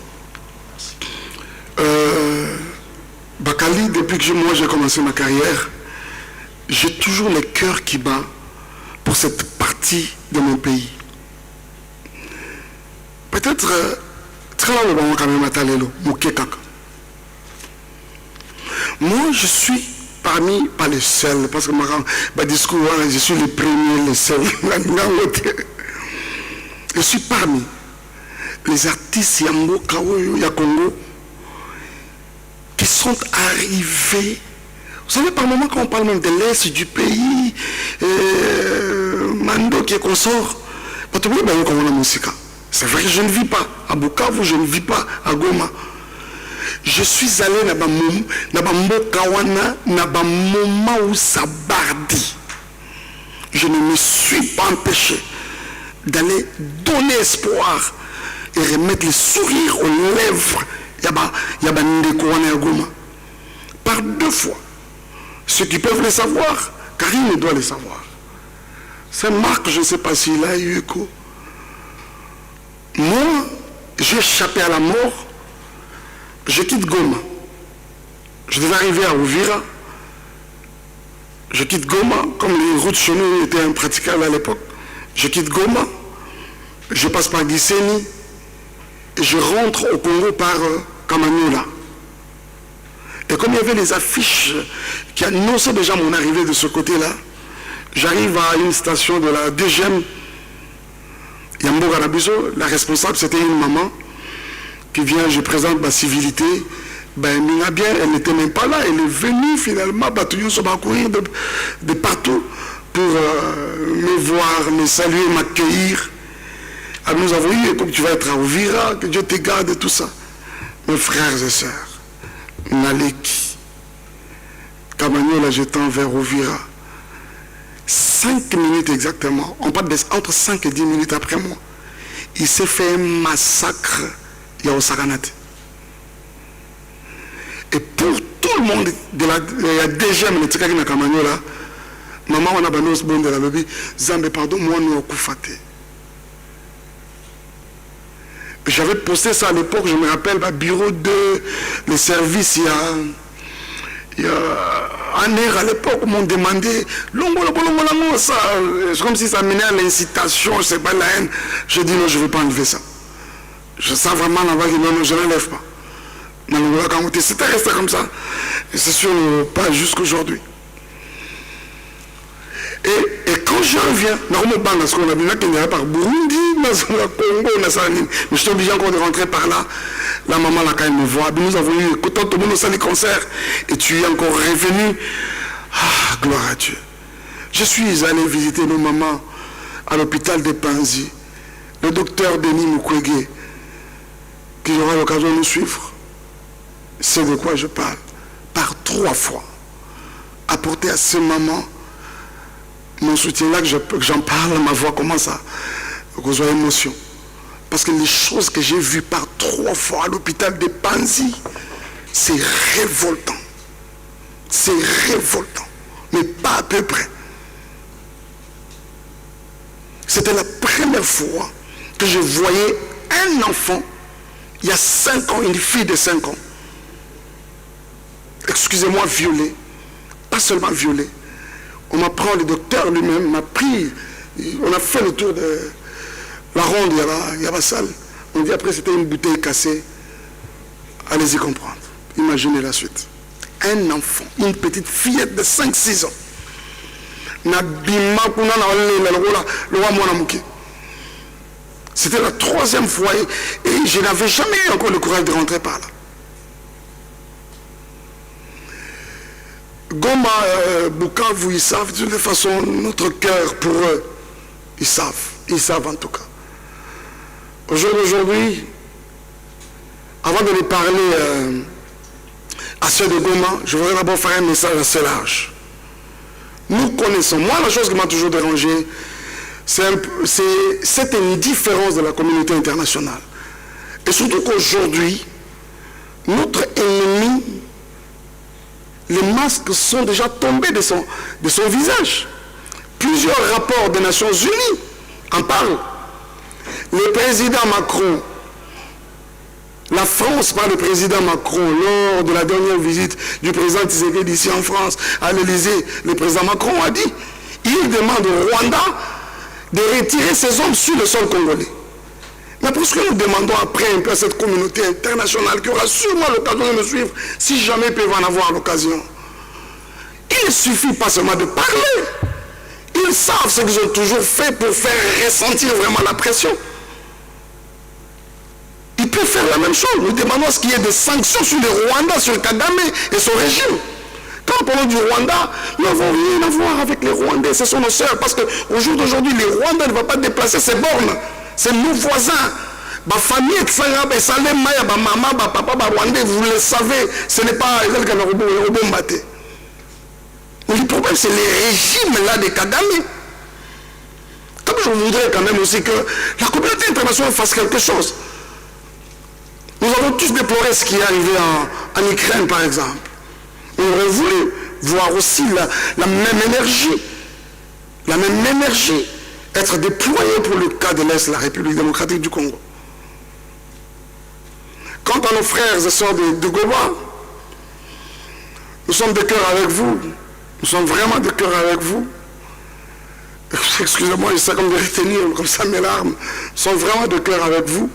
Bakali, depuis que moi j'ai commencé ma carrière, j'ai toujours le cœur qui bat pour cette partie de mon pays. Peut-être Moi, je suis parmi, pas les seuls, parce que ma discours, je suis le premier, les seuls. Je suis parmi les artistes Yambo, Kawoyo, Yakongo, qui sont arrivés. Vous savez, par moment, quand on parle même de l'Est du pays, Mando qui est consort, c'est vrai que je ne vis pas à Bukavu, je ne vis pas à Goma. Je suis allé dans Mbokawana, dans moment où ça bardit. Je ne me suis pas empêché d'aller donner espoir et remettre le sourire aux lèvres. Par 2 fois. Ceux qui peuvent le savoir, Karine doit le savoir. C'est Marc, je ne sais pas s'il a eu écho. Moi, j'ai échappé à la mort. Je quitte Goma. Je devais arriver à Uvira. Je quitte Goma, comme les routes chez nous étaient impraticables à l'époque. Je quitte Goma. Je passe par Gisenyi. Et je rentre au Congo par Kamanyola. Et comme il y avait les affiches qui annonçaient déjà mon arrivée de ce côté-là, j'arrive à une station de la DGM Yambo Garabiso. La responsable, c'était une maman qui vient, je présente ma civilité. Ben, Mina bien, elle n'était même pas là. Elle est venue finalement, Batouillon se courir de partout pour me voir, me saluer, m'accueillir. Alors nous avons eu, comme tu vas être à Uvira, que Dieu te garde et tout ça. Mes frères et sœurs, Naleki, Kamanyola, j'étends vers Uvira. 5 minutes exactement, on parle entre 5 et 10 minutes après moi, il s'est fait un massacre Yaosaganate. Et pour tout le monde, il y a déjà une Tsikaki na Kamanyola, maman on a banos bon de la lobby, Zambe pardon, moi nous Koufate. J'avais posté ça à l'époque, je me rappelle, bureau 2, les services, il y a un air à l'époque où m'ont demandé, ça, c'est comme si ça menait à l'incitation, c'est pas la haine. J'ai dit non, je ne vais pas enlever ça. Je sens vraiment là-bas que non, je n'enlève pas. C'était resté comme ça. Et c'est sûr, pas jusqu'aujourd'hui. Et quand je reviens, parce qu'on a bien qu'il y a par Burundi, Congo, mais je suis obligé encore de rentrer par là. La maman, là, quand elle me voit, nous avons eu tant de monde au salle de concert, et tu es encore revenu. Ah, gloire à Dieu. Je suis allé visiter nos mamans à l'hôpital de Panzi. Le docteur Denis Mukwege, qui aura l'occasion de nous suivre, c'est de quoi je parle. Par 3 fois, apporter à ces mamans mon soutien. Là que j'en parle, ma voix commence à causer émotion. Parce que les choses que j'ai vues par 3 fois à l'hôpital de Panzi, c'est révoltant. C'est révoltant. Mais pas à peu près. C'était la première fois que je voyais un enfant, il y a 5 ans, une fille de 5 ans, excusez-moi, violée. Pas seulement violée. On m'apprend, le docteur lui-même m'a pris, on a fait le tour de la ronde, il y a la salle. On dit après c'était une bouteille cassée. Allez-y comprendre. Imaginez la suite. Un enfant, une petite fillette de 5-6 ans. C'était la 3e fois et je n'avais jamais eu encore le courage de rentrer par là. Goma, Bukavu, ils savent de toute façon notre cœur pour eux. Ils savent en tout cas. Aujourd'hui, avant de les parler à ceux de Goma, je voudrais d'abord faire un message assez large. Nous connaissons, moi la chose qui m'a toujours dérangé, c'est cette indifférence de la communauté internationale. Et surtout qu'aujourd'hui, notre ennemi, les masques sont déjà tombés de son visage. Plusieurs rapports des Nations Unies en parlent. Le président Macron, la France par le président Macron, lors de la dernière visite du président Tshisekedi ici en France, à l'Élysée, le président Macron a dit, il demande au Rwanda de retirer ses hommes sur le sol congolais. Mais pour ce que nous demandons après un peu à cette communauté internationale qui aura sûrement l'occasion de nous suivre, si jamais ils peuvent en avoir l'occasion, il ne suffit pas seulement de parler. Ils savent ce qu'ils ont toujours fait pour faire ressentir vraiment la pression. Ils peuvent faire la même chose. Nous demandons à ce qu'il y ait des sanctions sur les Rwandais, sur Kagame et son régime. Quand on parle du Rwanda, nous n'avons rien à voir avec les Rwandais, ce sont nos sœurs. Parce qu'au jour d'aujourd'hui, les Rwandais ne vont pas déplacer ces bornes. C'est nos voisins. Ma famille, maman, papa, Rwandais, vous le savez, ce n'est pas le Mbaté. Mais le problème, c'est les régimes là de Kagame. Comme je voudrais quand même aussi que la communauté internationale fasse quelque chose. Nous avons tous déploré ce qui est arrivé en Ukraine, par exemple. On aurait voulu voir aussi la même énergie être déployée pour le cas de l'Est, la République démocratique du Congo. Quant à nos frères et sœurs de Goma, nous sommes de cœur avec vous. Nous sommes vraiment de cœur avec vous. Excusez-moi, j'essaie comme de retenir comme ça mes larmes. Nous sommes vraiment de cœur avec vous.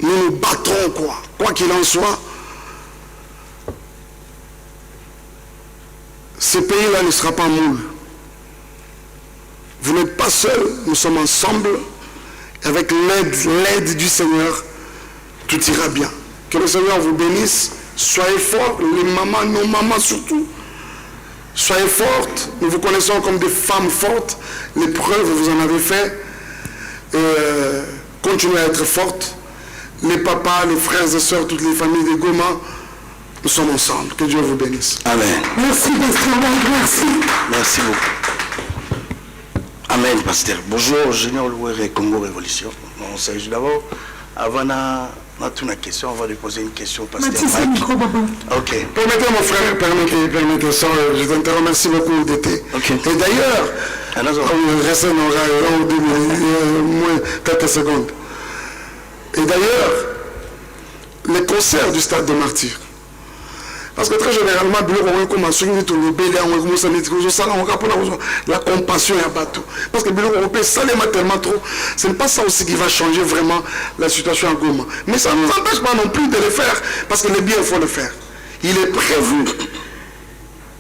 Nous nous battrons, quoi qu'il en soit. Ce pays-là ne sera pas moule. Vous n'êtes pas seuls, nous sommes ensemble. Et avec l'aide du Seigneur, tout ira bien. Que le Seigneur vous bénisse. Soyez forts, les mamans, nos mamans surtout. Soyez fortes. Nous vous connaissons comme des femmes fortes. Les preuves, vous en avez fait. Continuez à être fortes. Les papas, les frères et sœurs, toutes les familles de Goma, nous sommes ensemble. Que Dieu vous bénisse. Amen. Merci, pasteur. Merci. Merci beaucoup. Amen, pasteur. Bonjour, Junior Louere, Congo Révolution. On s'agit d'abord, avant toute une question, on va lui poser une question, pasteur Mike. Ok. Permettez mon frère, permettez ça, je t'interromps, merci beaucoup d'été. Okay. Et d'ailleurs, restez moins quelques secondes. Et d'ailleurs, les concerts du stade de Martyrs. Parce que très généralement, la compassion est à bateau. Parce que tellement trop, ce n'est pas ça aussi qui va changer vraiment la situation à Goma. Mais ça ne nous empêche pas non plus de le faire, parce que le bien, il faut le faire. Il est prévu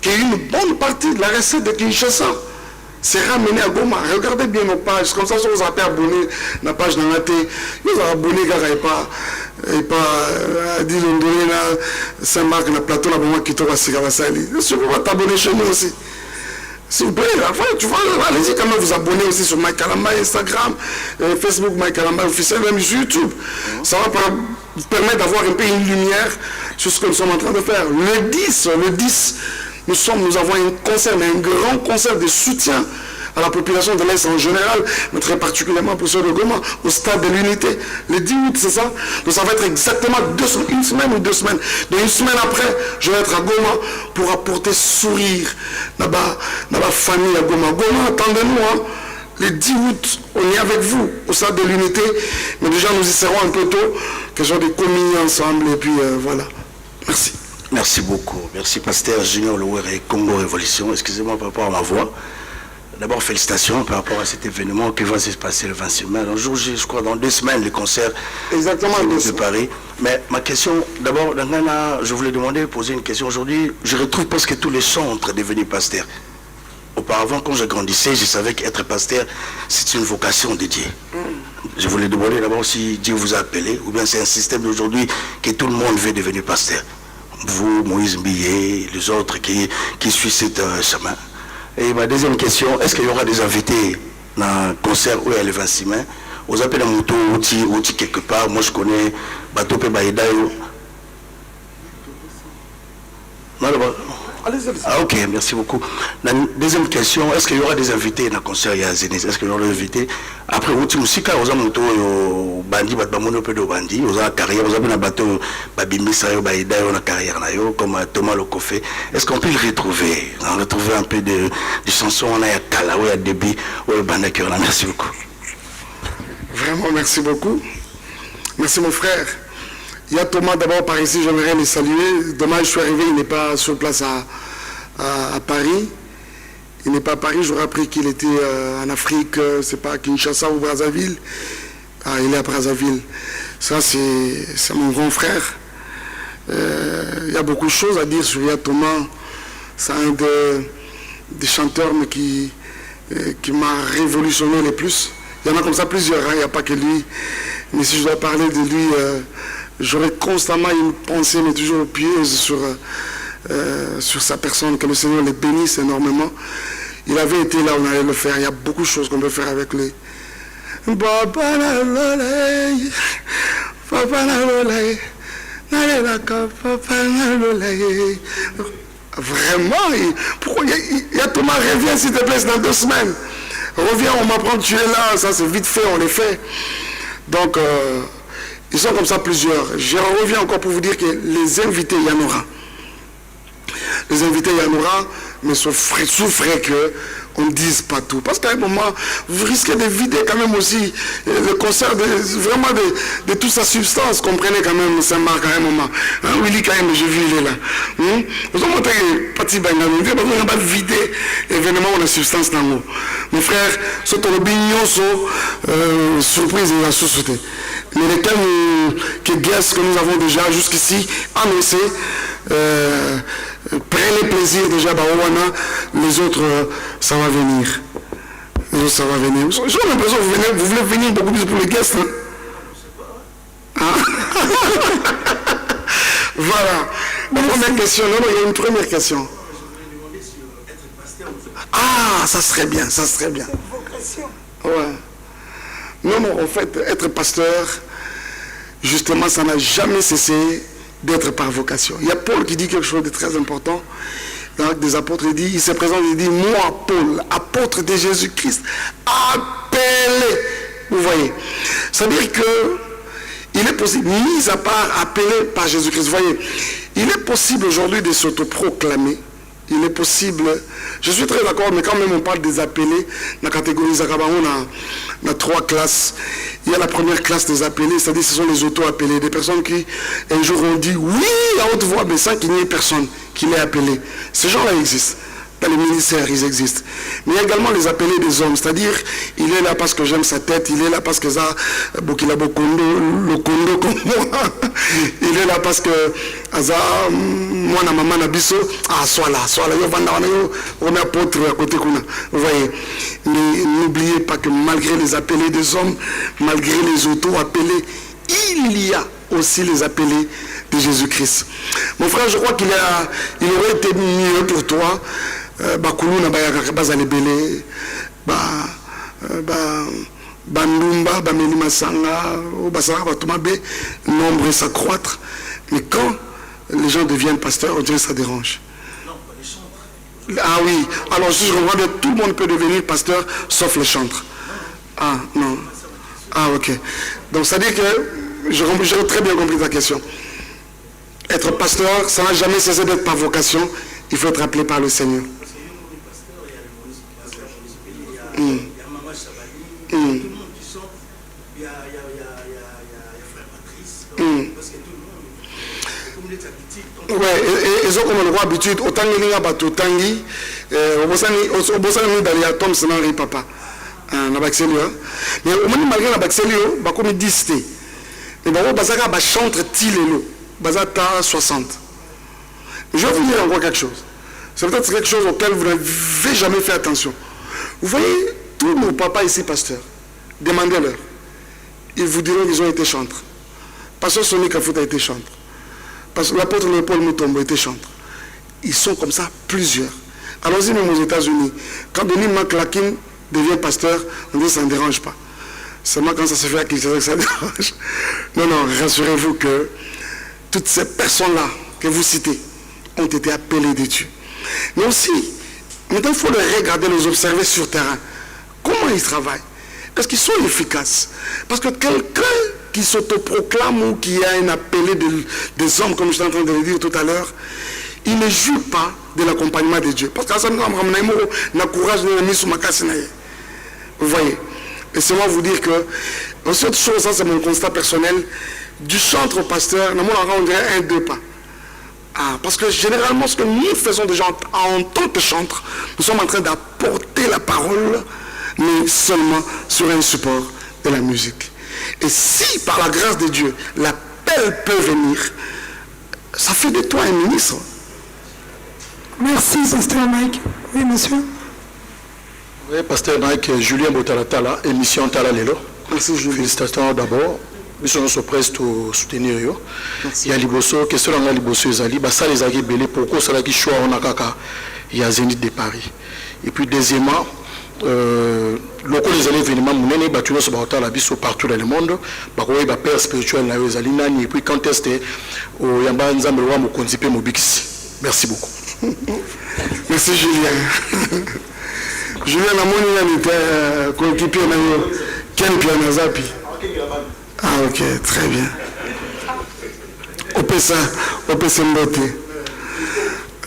qu'une bonne partie de la recette de Kinshasa sera menée à Goma. Regardez bien nos pages, comme ça, si vous avez abonné la page dans la télé, vous avez abonné, et pas dit Saint-Marc, le plateau, la bombe qui tombe à Sigavasali. Si vous pouvez t'abonner chez nous aussi. S'il vous plaît, tu vois, allez-y quand même vous abonner aussi sur Mike Kalamba, Instagram, Facebook, Mike Kalamba officiel, même sur YouTube. Ça va vous permettre d'avoir un peu une lumière sur ce que nous sommes en train de faire. Le 10, nous avons un concert, un grand concert de soutien à la population de l'Est en général, mais très particulièrement pour ceux de Goma, au stade de l'unité. Le 10 août, c'est ça? Donc ça va être exactement une semaine ou 2 semaines. Donc une semaine après, je vais être à Goma pour apporter sourire dans la famille à Goma. Goma, attendez-nous, hein. Le 10 août, on est avec vous au stade de l'unité, mais déjà nous y serons un peu tôt, question de communier ensemble, et puis voilà. Merci. Merci beaucoup. Merci, pasteur Junior Louere, Congo Révolution. Excusez-moi par rapport à ma voix. D'abord, félicitations par rapport à cet événement qui va se passer le 26 mai. Un jour, je crois, dans 2 semaines, le concert de Paris. Mais ma question, d'abord, je voulais poser une question aujourd'hui. Je retrouve presque tous les centres devenus pasteurs. Auparavant, quand je grandissais, je savais qu'être pasteur, c'est une vocation dédiée. Je voulais demander d'abord si Dieu vous a appelé, ou bien c'est un système d'aujourd'hui que tout le monde veut devenir pasteur. Vous, Moïse Mbillet, les autres qui suivent ce chemin. Et ma deuxième question, est-ce qu'il y aura des invités dans un concert où il y a le 26 mai? Vous appelez un moto outil quelque part. Moi je connais Batope Baïdayo. Ah ok, merci beaucoup. La deuxième question, est-ce qu'il y aura des invités dans le concert Yazénis? Est-ce qu'il y aura des invités? Après, outil musique, vous avez moto bandi, batbamono peu de bandi, vous avez carrière, vous avez un bateau babimisa Baïdayo na carrière comme Thomas Lokofé. Est-ce qu'on peut le retrouver? On retrouver un peu de chansons, on a Kala, il y a débit, ou le bandakeur. Merci beaucoup. Vraiment, merci beaucoup. Merci mon frère. Il y a Thomas d'abord par ici, j'aimerais le saluer. Dommage, je suis arrivé, il n'est pas sur place à Paris. Il n'est pas à Paris, j'aurais appris qu'il était en Afrique, c'est pas à Kinshasa ou Brazzaville. Ah, il est à Brazzaville. Ça, c'est mon grand frère. Il y a beaucoup de choses à dire sur Yaya Thomas. C'est un des chanteurs qui m'a révolutionné le plus. Il y en a comme ça plusieurs, il n'y a pas que lui. Mais si je dois parler de lui, j'aurais constamment une pensée, mais toujours pieuse sur sa personne, que le Seigneur le bénisse énormément. Il avait été là, on allait le faire. Il y a beaucoup de choses qu'on peut faire avec lui. Vraiment, pourquoi Yaya Thomas, reviens s'il te plaît, c'est dans 2 semaines. Reviens, on m'apprend, tu es là, ça c'est vite fait, on les fait. Donc, ils sont comme ça plusieurs. Je reviens encore pour vous dire que les invités, il y en aura. Les invités, il y en aura, mais souffrez qu'on ne dise pas tout. Parce qu'à un moment, vous risquez de vider quand même aussi le concert vraiment de toute sa substance. Comprenez quand même Saint-Marc à un moment. Hein, Willy quand même, j'ai vu, il est là. Vous avez montré parti Bangano, on va pas vider l'événement ou la substance dans l'eau. Mon frère, ce que le surprise et la sous-sauté. Mais les thèmes que nous avons déjà jusqu'ici annoncés, prenez plaisir déjà, les autres, ça va venir. Les autres, ça va venir. J'ai l'impression que vous voulez venir beaucoup plus pour les guests. Hein? Voilà. La première question, non, il y a une première question. Ah, ça serait bien, ça serait bien. Ouais. Non, en fait, être pasteur, justement, ça n'a jamais cessé d'être par vocation. Il y a Paul qui dit quelque chose de très important. Dans l'Acte des Apôtres, il se présente, il dit, moi, Paul, apôtre de Jésus-Christ, appelé. Vous voyez. C'est-à-dire que il est possible, mis à part appelé par Jésus-Christ, vous voyez, il est possible aujourd'hui de s'autoproclamer. Il est possible, je suis très d'accord, mais quand même on parle des appelés, dans la catégorie Zakaba, on a 3 classes. Il y a la première classe des appelés, c'est-à-dire ce sont les auto-appelés, des personnes qui un jour ont dit oui à haute voix, mais sans qu'il n'y ait personne qui l'ait appelé. Ces gens-là existent. Dans les ministères, ils existent. Mais il y a également les appelés des hommes, c'est-à-dire il est là parce que j'aime sa tête, il est là parce que ça, Bokila Bokondo, le Kondo comme moi, il est là parce que Aza, moi, na maman, na biso, sois là, yo vanda, on est apôtre à côté qu'on a. Vous voyez. Mais n'oubliez pas que malgré les appelés des hommes, malgré les auto-appelés, il y a aussi les appelés de Jésus-Christ. Mon frère, je crois qu'il aurait été mieux pour toi. Bakuluna bayaka bazali belé bandumba bameli masanga basara batumabe nombre s'accroître, mais quand les gens deviennent pasteurs, on dirait que ça dérange. Ah oui, alors si je comprends bien, tout le monde peut devenir pasteur sauf les chantres. Ah non. Ah ok. Donc ça veut dire que j'ai très bien compris ta question. Être pasteur, ça n'a jamais cessé d'être par vocation. Il faut être appelé par le Seigneur. Ouais, ils ont comme le roi habitude, autant qu'il y a bateau tangi, au bossani d'aller à Tom Senari papa, na baxelio. Mais au moins malgré la baxelio, bah comme 10 té. Et bah bazaka ba chantre tilelo, bazata 60. Je vais vous dire encore quelque chose. C'est peut-être quelque chose auquel vous n'avez jamais fait attention. Vous voyez, tous nos papas ici, pasteurs, demandez-leur. Ils vous diront qu'ils ont été chantres. Pasteur Sonny Kafouta a été chantre. L'apôtre Léopold Mutombo a été chantre. Ils sont comme ça, plusieurs. Allons-y même aux États-Unis. Quand Denis McClakin devient pasteur, on dit que ça ne dérange pas. Seulement quand ça se fait à Kinshasa, ça dérange. Non, rassurez-vous que toutes ces personnes-là que vous citez ont été appelées de Dieu. Mais aussi, maintenant il faut les regarder, les observer sur terrain. Comment ils travaillent? Est-ce qu'ils sont efficaces? Parce que quelqu'un qui s'autoproclame ou qui a un appelé des hommes, comme je suis en train de le dire tout à l'heure, il ne joue pas de l'accompagnement de Dieu. Parce que ça n'a courage de mis sur ma casse. Vous voyez? Et c'est moi vous dire que, cette chose, ça c'est mon constat personnel, du chantre au pasteur, on dirait 1-2 pas. Ah, parce que généralement, ce que nous faisons déjà en tant que chantres, nous sommes en train d'apporter la parole, mais seulement sur un support de la musique. Et si, par la grâce de Dieu, l'appel peut venir, ça fait de toi un ministre. Merci, Pasteur Mike. Oui, monsieur. Oui, Pasteur Mike, Julien Botalatala, émission Tala Lelo. Merci, Julien. Félicitations d'abord. Nous sommes prêts à soutenir. Il y a Liboso, question dans la Liboso, ça les a belé pourquoi ça qui choix on a kaka, il y a Zénith de Paris. Et puis deuxièmement, locaux les événements menés battus sur la biso partout dans le monde, bakoye ba père spirituel na yozali nani et puis quand est-ce au yamba nzambe wa mo konzipe mo bikisi. Merci beaucoup. Merci Julien. Julien na moni na était coéquipier na yo Ken Piana Zapi. Ah ok, très bien. Opesa Mbote.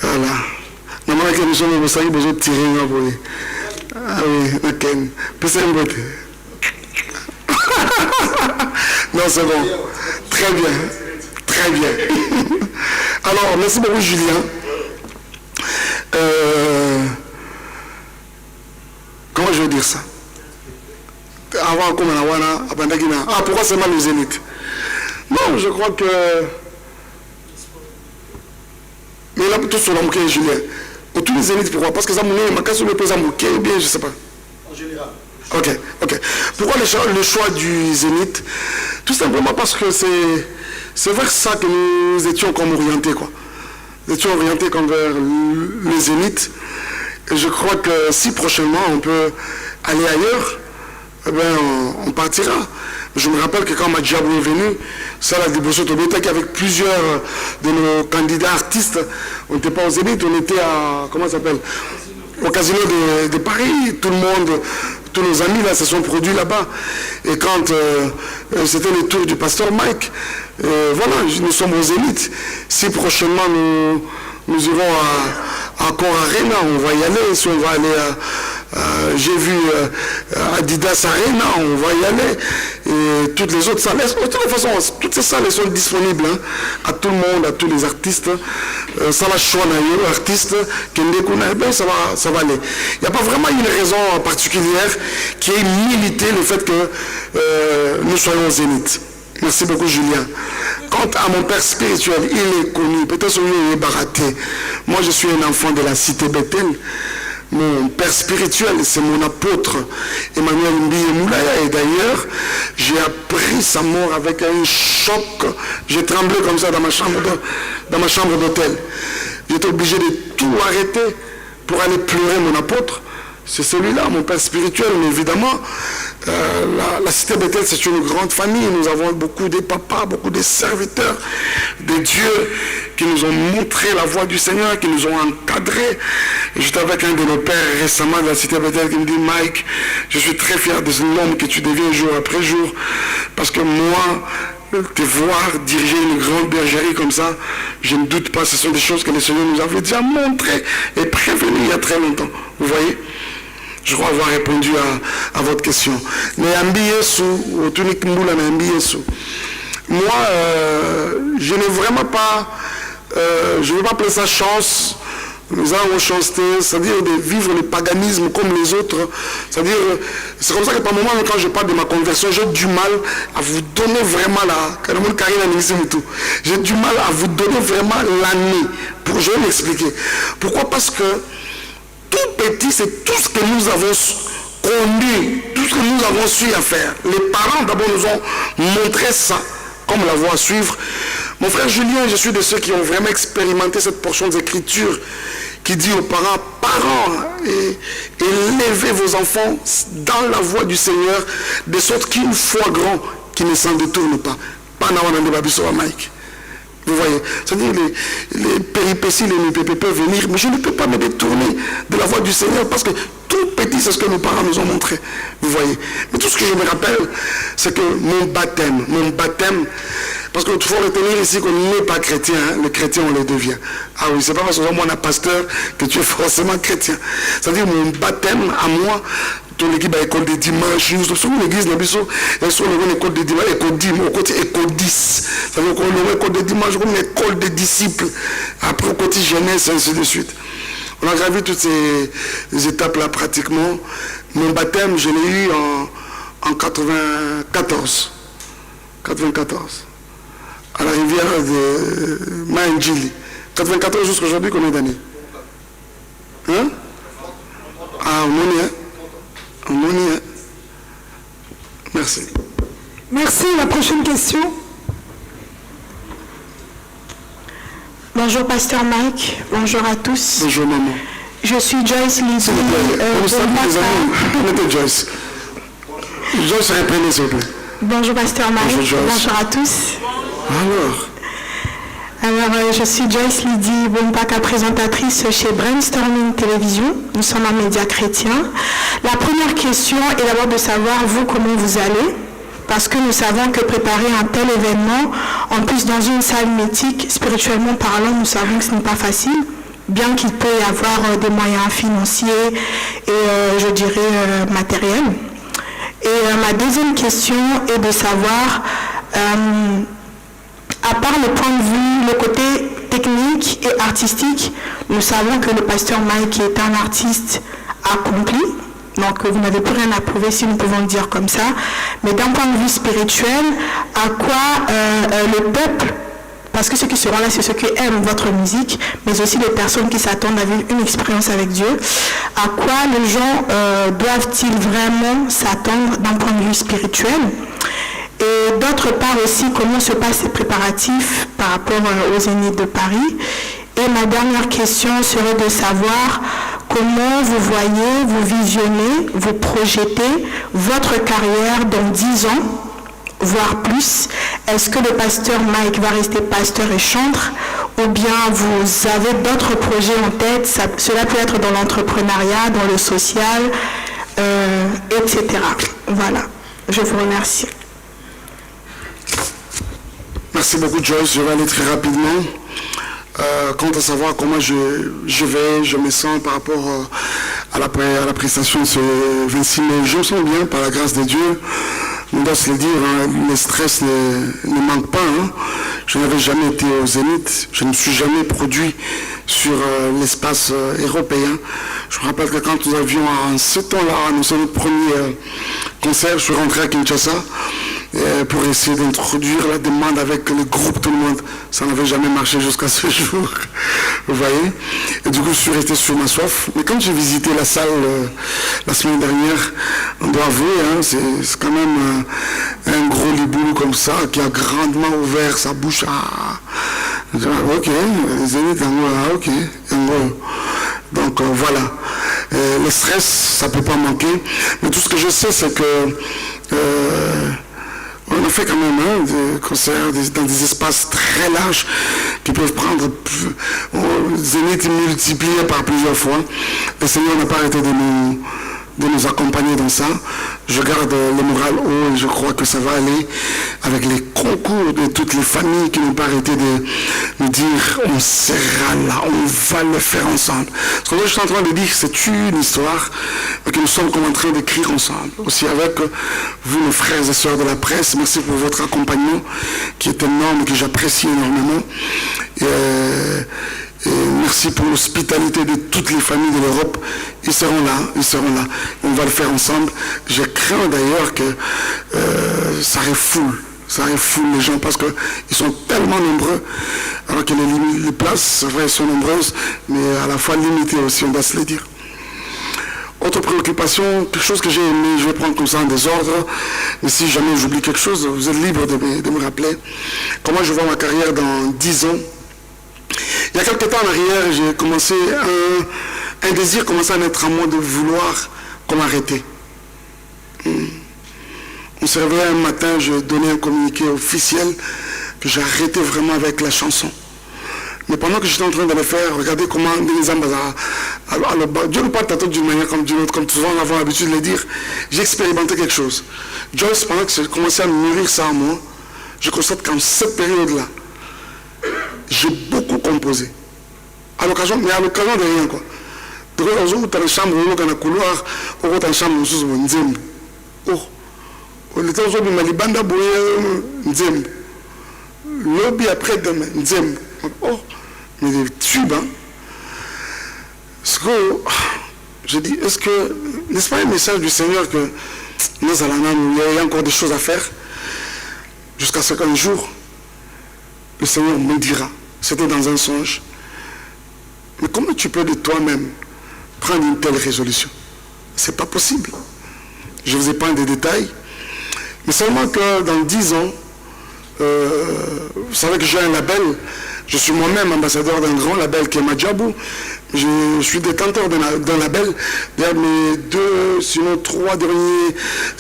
Voilà. Normalement que nous sommes au Saïd, besoin de tirer un peu. Ah oui, ok. Opesa Mbote. Non, c'est bon. Très bien. Très bien. Alors, merci beaucoup Julien. Comment je vais dire ça? Avant comme pourquoi c'est mal le Zénith? Non, je crois que. Mais là, tout sur la moquette, Julien. Tous les Zéniths, pourquoi? Parce que ça m'a cassé le pesant moquette, ou bien, je ne sais pas. En général. Ok. Pourquoi le choix du Zénith? Tout simplement parce que c'est vers ça que nous étions comme orientés, quoi. Nous étions orientés comme vers le Zénith. Et je crois que si prochainement on peut aller ailleurs, eh bien, on partira. Je me rappelle que quand Madjabou est venu, ça la Liboso Tobeta, avec plusieurs de nos candidats artistes, on n'était pas au Zénith, on était à, comment ça s'appelle, au Casino de Paris. Tout le monde, tous nos amis là se sont produits là-bas. Et quand c'était le tour du pasteur Mike, voilà, nous sommes au Zénith. Si prochainement nous irons à Cor Arena, on va y aller. Si on va aller j'ai vu Adidas Arena, on va y aller. Et toutes les autres salles, de toute façon, toutes ces salles sont disponibles à tout le monde, à tous les artistes. Ça va choisir artistes, ça va aller. Il n'y a pas vraiment une raison particulière qui ait milité le fait que nous soyons au Zénith. Merci beaucoup Julien. Quant à mon père spirituel, il est connu, peut-être qu'il est baraté. Moi je suis un enfant de la cité Bethel. Mon père spirituel, c'est mon apôtre Emmanuel Mbiye Moulaya. Et d'ailleurs, j'ai appris sa mort avec un choc. J'ai tremblé comme ça dans ma chambre d'hôtel. J'étais obligé de tout arrêter pour aller pleurer mon apôtre. C'est celui-là, mon père spirituel. Mais évidemment, la cité Bethel, c'est une grande famille. Nous avons beaucoup de papas, beaucoup de serviteurs de Dieu qui nous ont montré la voie du Seigneur, qui nous ont encadrés. J'étais avec un de nos pères récemment de la cité Bethel qui me dit, Mike, je suis très fier de cet homme que tu deviens jour après jour. Parce que moi, te voir diriger une grande bergerie comme ça, je ne doute pas, ce sont des choses que le Seigneur nous avait déjà montrées et prévenues il y a très longtemps. Vous voyez? Je crois avoir répondu à votre question. Mais moi, je n'ai vraiment pas, je ne veux pas appeler ça chance. Nous avons chancé, c'est-à-dire de vivre le paganisme comme les autres. C'est-à-dire, c'est comme ça que par moment, quand je parle de ma conversion, j'ai du mal à vous donner vraiment j'ai du mal à vous donner vraiment l'année. Je vais m'expliquer. Pourquoi? Parce que tout petit, c'est tout ce que nous avons connu, tout ce que nous avons su à faire. Les parents d'abord nous ont montré ça, comme la voie à suivre. Mon frère Julien, je suis de ceux qui ont vraiment expérimenté cette portion d'écriture qui dit aux parents, élevez vos enfants dans la voie du Seigneur, de sorte qu'une foi grand qui ne s'en détourne pas. Mike. Vous voyez, c'est-à-dire les péripéties, les MPP peuvent venir, mais je ne peux pas me détourner de la voie du Seigneur parce que tout petit, c'est ce que nos parents nous ont montré. Vous voyez. Mais tout ce que je me rappelle, c'est que mon baptême Parce qu'il faut retenir ici qu'on n'est pas chrétien, hein. Les chrétiens on les devient. Ah oui, c'est pas parce que moi on a pasteur que tu es forcément chrétien. C'est-à-dire mon baptême à moi, ton équipe à l'école des dimanches, nous sommes l'église, nous sommes l'école des dimanches, école 10, au côté école 10. C'est-à-dire qu'on a l'école des dimanches comme l'école des disciples. Après au côté jeunesse, ainsi de suite. On a gravi toutes ces étapes-là pratiquement. Mon baptême, je l'ai eu en 94. 94. À la rivière de Maïndjili. 94 jusqu'à aujourd'hui, combien d'années? Hein? Ah, on y est. On y est. Merci. Merci. La prochaine question. Bonjour Pasteur Mike, bonjour à tous. Bonjour maman. Je suis Joyce Lizzy. Joyce. Joyce, répétez s'il vous plaît. Bonjour Pasteur Mike, bonjour à tous. Alors, je suis Joyce Lydie Bompaka, présentatrice chez Brainstorming Télévision. Nous sommes un média chrétien. La première question est d'abord de savoir, vous, comment vous allez, parce que nous savons que préparer un tel événement, en plus dans une salle mythique, spirituellement parlant, nous savons que ce n'est pas facile, bien qu'il peut y avoir des moyens financiers et, je dirais, matériels. Et ma deuxième question est de savoir, à part le point de vue, le côté technique et artistique, nous savons que le pasteur Mike est un artiste accompli, donc vous n'avez plus rien à prouver si nous pouvons le dire comme ça, mais d'un point de vue spirituel, à quoi le peuple, parce que ceux qui seront là, c'est ceux qui aiment votre musique, mais aussi les personnes qui s'attendent à vivre une expérience avec Dieu, à quoi les gens doivent-ils vraiment s'attendre d'un point de vue spirituel? Et d'autre part aussi, comment se passent ces préparatifs par rapport aux Zénith de Paris. Et ma dernière question serait de savoir comment vous voyez, vous visionnez, vous projetez votre carrière dans 10 ans, voire plus. Est-ce que le pasteur Mike va rester pasteur et chantre, ou bien vous avez d'autres projets en tête? Cela peut être dans l'entrepreneuriat, dans le social, etc. Voilà, je vous remercie. Merci beaucoup Joyce, je vais aller très rapidement. Quant à savoir comment je me sens par rapport à la prestation de ce 26 mai, je me sens bien par la grâce de Dieu. On doit se le dire, hein, le stress ne manque pas. Hein. Je n'avais jamais été au Zénith, je ne me suis jamais produit sur l'espace européen. Je me rappelle que quand nous avions en ce temps-là, nous sommes notre premier concert, je suis rentré à Kinshasa pour essayer d'introduire la demande avec le groupe, tout le monde. Ça n'avait jamais marché jusqu'à ce jour, vous voyez. Et du coup, je suis resté sur ma soif. Mais quand j'ai visité la salle la semaine dernière, on doit avouer, hein, c'est quand même un gros liboulou comme ça, qui a grandement ouvert sa bouche à... Ok, Zénith, ok. Donc voilà. Le stress, ça ne peut pas manquer. Mais tout ce que je sais, c'est que... on a fait quand même des concerts dans des espaces très larges qui peuvent prendre Zénith multiplié par plusieurs fois. Le Seigneur n'a pas arrêté de nous accompagner dans ça. Je garde le moral haut et je crois que ça va aller avec les concours de toutes les familles qui n'ont pas arrêté de nous dire on sera là, on va le faire ensemble. Ce que je suis en train de dire, c'est une histoire que nous sommes en train d'écrire ensemble. Aussi avec vous, mes frères et sœurs de la presse, merci pour votre accompagnement qui est énorme et que j'apprécie énormément. Et merci pour l'hospitalité de toutes les familles de l'Europe. Ils seront là. On va le faire ensemble. Je crains d'ailleurs que ça refoule les gens parce qu'ils sont tellement nombreux, alors que les places, c'est vrai, sont nombreuses, mais à la fois limitées aussi, on doit se le dire. Autre préoccupation, quelque chose que j'ai aimé, je vais prendre comme ça en désordre, mais si jamais j'oublie quelque chose, vous êtes libre de me rappeler. Comment je vois ma carrière dans 10 ans. Il y a quelques temps en arrière, j'ai commencé un désir commençait à naître en moi de vouloir qu'on m'arrête. On s'est réveillé un matin, je donnais un communiqué officiel que j'ai arrêté vraiment avec la chanson. Mais pendant que j'étais en train de le faire, regardez comment Dieu nous parle tantôt d'une manière comme d'une autre, comme souvent on a l'habitude de le dire. J'ai expérimenté quelque chose. Joyce, pendant que j'ai commencé à mûrir ça en moi, je constate qu'en cette période-là, j'ai beaucoup composé. À l'occasion, mais à l'occasion de rien, quoi. Donc, on est dans la chambre, on est dans le couloir, on est dans la chambre, on est dans Nzembe. Oh, on est dans le Malibanda, on est Nzembe. Lobby après demain, Nzembe. Oh, mais des tubes, hein. Parce que, je dis, est-ce que, n'est-ce pas un message du Seigneur que nous allons, il y a encore des choses à faire, jusqu'à ce qu'un jour, le Seigneur me dira, c'était dans un songe, mais comment tu peux de toi-même prendre une telle résolution? C'est pas possible. Je vous épargne des détails, mais seulement que dans 10 ans, vous savez que j'ai un label, je suis moi-même ambassadeur d'un grand label qui est Madjabou. Je suis détenteur d'un label. Mes 2, sinon 3 derniers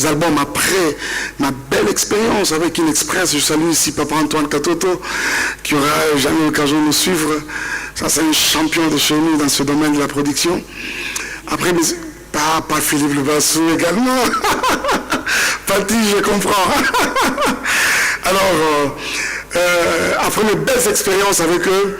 albums après ma belle expérience avec InExpress. Je salue ici Papa Antoine Katoto, qui aura jamais l'occasion de nous suivre. Ça, c'est un champion de chez nous dans ce domaine de la production. Après, pas Philippe Le Bassou également. Pati, je comprends. Alors, après mes belles expériences avec eux,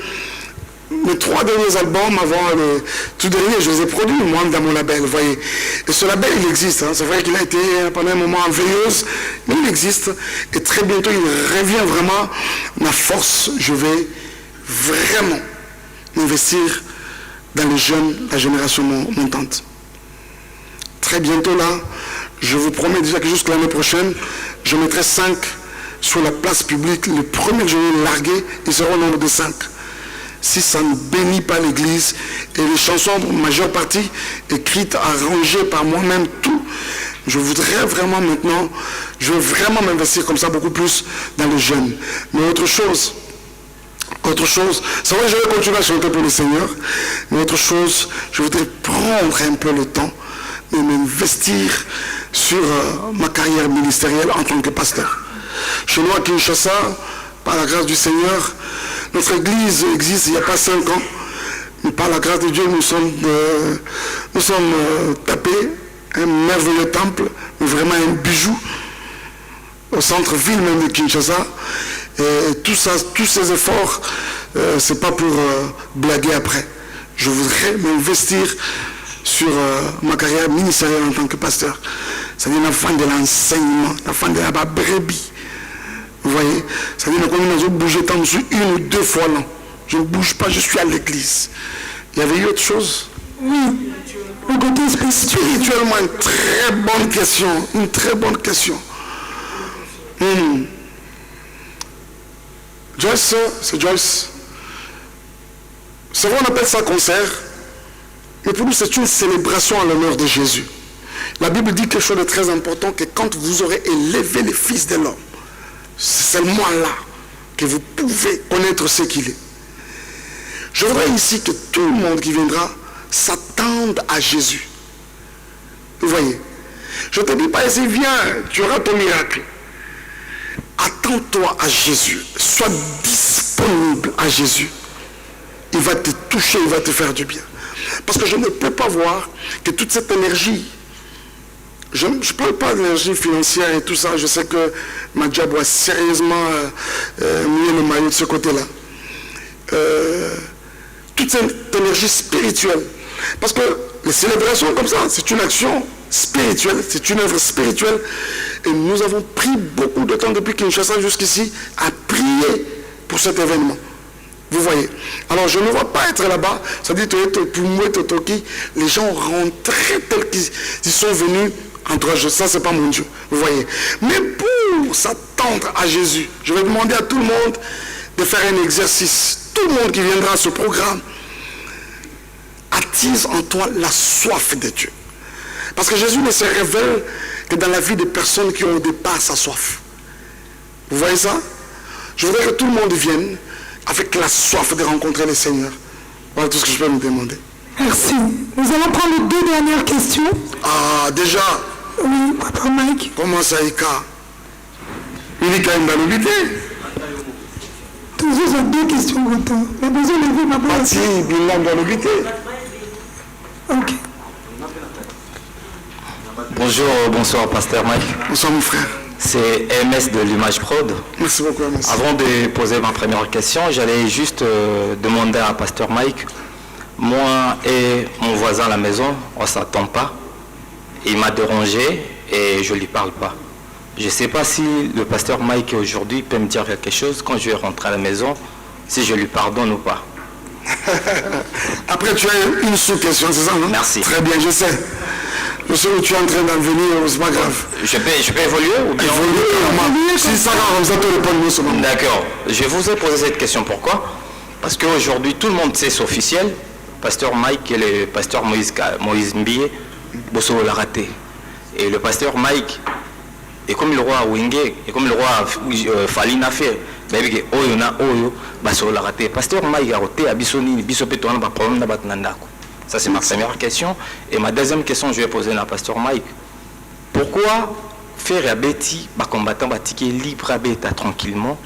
mes 3 derniers albums avant le tout dernier, je les ai produits, moi, dans mon label, vous voyez. Et ce label, il existe. Hein. C'est vrai qu'il a été pendant un moment en veilleuse, mais il existe. Et très bientôt, il revient vraiment. Ma force, je vais vraiment investir dans les jeunes, la génération montante. Très bientôt, là, je vous promets déjà que jusqu'à l'année prochaine, je mettrai 5 sur la place publique. Le premier que je vais larguer, ils seront au nombre de 5. Si ça ne bénit pas l'église, et les chansons, en majeure partie, écrites, arrangées par moi-même, tout, je voudrais vraiment maintenant, je veux vraiment m'investir comme ça beaucoup plus dans les jeunes. Mais autre chose, c'est vrai que je vais continuer à chanter pour le Seigneur, mais autre chose, je voudrais prendre un peu le temps de m'investir sur ma carrière ministérielle en tant que pasteur. Chez nous à Kinshasa, par la grâce du Seigneur, notre église existe il n'y a pas 5 ans, mais par la grâce de Dieu, nous sommes tapés, un merveilleux temple, mais vraiment un bijou, au centre-ville même de Kinshasa. Et tout ça, tous ces efforts, c'est pas pour blaguer après. Je voudrais m'investir sur ma carrière ministérielle en tant que pasteur. C'est-à-dire la fin de l'enseignement, la fin de la brebis. Vous voyez, c'est-à-dire que nous bouger tant sur 1 ou 2 fois l'an. Je ne bouge pas, je suis à l'église. Il y avait eu autre chose? Oui, le côté spirituellement, une très bonne question. Une très bonne question. Joyce, c'est Joyce. C'est vrai, on appelle ça concert, mais pour nous, c'est une célébration à l'honneur de Jésus. La Bible dit quelque chose de très important, que quand vous aurez élevé le Fils de l'homme, c'est seulement là que vous pouvez connaître ce qu'il est. Je voudrais ici que tout le monde qui viendra s'attende à Jésus. Vous voyez, je ne te dis pas ici, viens, tu auras ton miracle. Attends-toi à Jésus, sois disponible à Jésus. Il va te toucher, il va te faire du bien. Parce que je ne peux pas voir que toute cette énergie, je ne parle pas d'énergie financière et tout ça, je sais que Madjab doit sérieusement mouiller le maillot de ce côté-là. Toute cette énergie spirituelle. Parce que les célébrations comme ça, c'est une action spirituelle, c'est une œuvre spirituelle. Et nous avons pris beaucoup de temps depuis Kinshasa jusqu'ici à prier pour cet événement. Vous voyez. Alors je ne vois pas être là-bas, c'est-à-dire les gens rentraient tels qu'ils sont venus. Entourage, ça c'est pas mon Dieu, vous voyez. Mais pour s'attendre à Jésus, je vais demander à tout le monde de faire un exercice. Tout le monde qui viendra à ce programme, attise en toi la soif de Dieu. Parce que Jésus ne se révèle que dans la vie des personnes qui ont au départ sa soif. Vous voyez ça? Je voudrais que tout le monde vienne avec la soif de rencontrer le Seigneur. Voilà tout ce que je peux me demander. Merci. Nous allons prendre les 2 dernières questions. Ah, déjà? Oui, Papa Mike. Comment ça, Ika? Il est quand même dans l'obité. Toujours ces 2 questions, Gota. Mais besoin de lever ma voix. Si, il est dans l'obité. Ok. Bonjour, bonsoir, Pasteur Mike. Bonsoir, mon frère. C'est MS de l'Image Prod. Merci beaucoup, MS. Avant de poser ma première question, j'allais juste demander à Pasteur Mike, moi et mon voisin à la maison, on ne s'attend pas. Il m'a dérangé et je ne lui parle pas. Je ne sais pas si le Pasteur Mike aujourd'hui peut me dire quelque chose quand je vais rentrer à la maison, si je lui pardonne ou pas. Après, tu as une sous-question, c'est ça, non? Merci. Très bien, je sais. Je sais où tu es en train d'en venir, c'est pas grave. Je peux évoluer ou bien évoluer, si ça va, comme ça, te répondre ce moment. D'accord. Je vous ai posé cette question, pourquoi? Parce qu'aujourd'hui, tout le monde sait, c'est officiel. Pasteur Mike et le pasteur Moïse Mbie, Bosso l'a raté. Et le pasteur Mike, et comme le roi Wenge, et comme le roi Falina fait, Bosso l'a raté. Pasteur Mike a raté à Bissoni, Bissopeto, on va prendre la Batnandako. Ça, c'est ma première question. Et ma deuxième question, je vais poser à Pasteur Mike. Pourquoi faire à Betty, combattant Batiki libre à Beta tranquillement,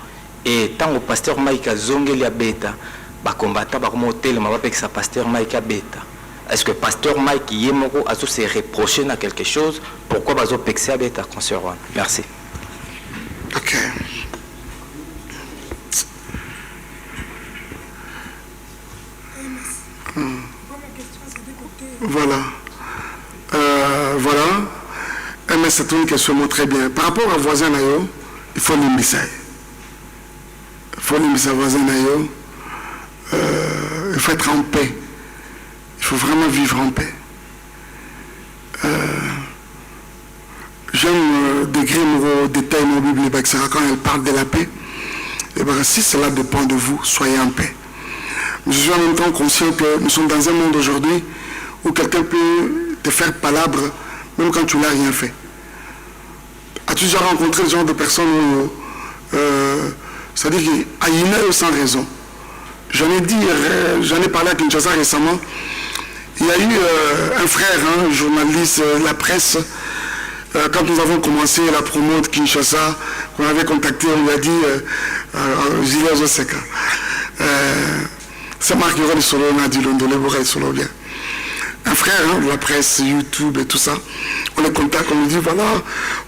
et tant au Pasteur Mike a zongé à Beta, combattant Bakomotel, ma avec sa Pasteur Mike à Beta? Est-ce que Pasteur Mike Yemoro a se reproché à quelque chose? Pourquoi Bazo Pexé à Beta, concernant? Merci. Ok. Voilà. Voilà. Mais c'est une question très bien. Par rapport à voisin Nayo, il faut l'immiscer. Il faut l'immiscer voisin Nayo. Il faut être en paix. Il faut vraiment vivre en paix. J'aime décrire mon détail dans la Bible, etc. Quand elle parle de la paix. Et bien, si cela dépend de vous, soyez en paix. Je suis en même temps conscient que nous sommes dans un monde aujourd'hui où quelqu'un peut te faire palabre même quand tu n'as rien fait. As-tu déjà rencontré ce genre de personnes où c'est-à-dire qu'il y a sans raison? J'en ai parlé à Kinshasa récemment. Il y a eu un frère, un journaliste de la presse, quand nous avons commencé la promo de Kinshasa, qu'on avait contacté, on lui a dit Zilé Zoseka. C'est Marc Yoro de Solo, on a dit Londolé, Borel Solo bien. Un frère de la presse, YouTube et tout ça. On les contacte, on lui dit voilà,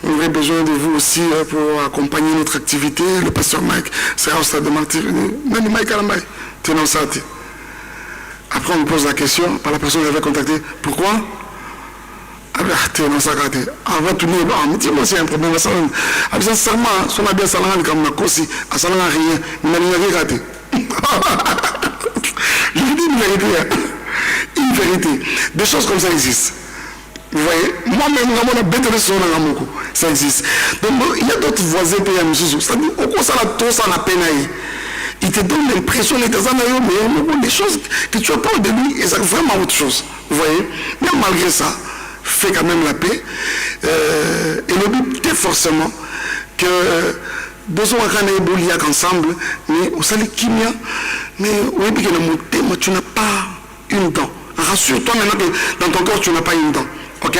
on aurait besoin de vous aussi pour accompagner notre activité. Le pasteur Mike, c'est au stade de Martyr. Même Mike Alambay, tu n'en sais. Après, on me pose la question par la personne qui avait contacté. Pourquoi? Ah ben, tu n'en sais pas. Avant tout, on me dit moi, c'est un problème. Sincèrement, si on a bien salon, comme ma cosi, à salon rien, il n'a rien raté. Je vous dis une vérité. Une vérité. Des choses comme ça existent. Vous voyez, moi-même, on a bête de son amour. Ça existe. Donc, il y a d'autres voisins qui ont c'est-à-dire, au cours ça, tout ça, la peine. Il te donne l'impression que les choses que tu as peur de lui, c'est vraiment autre chose. Vous voyez, mais malgré ça, fait quand même la paix. Et le but est forcément que besoin qu'on ait beau liac ensemble, mais au salut kimia, mais oui, puis que moi, tu n'as pas une dent. Rassure-toi maintenant que dans ton corps, tu n'as pas une dent. Ok?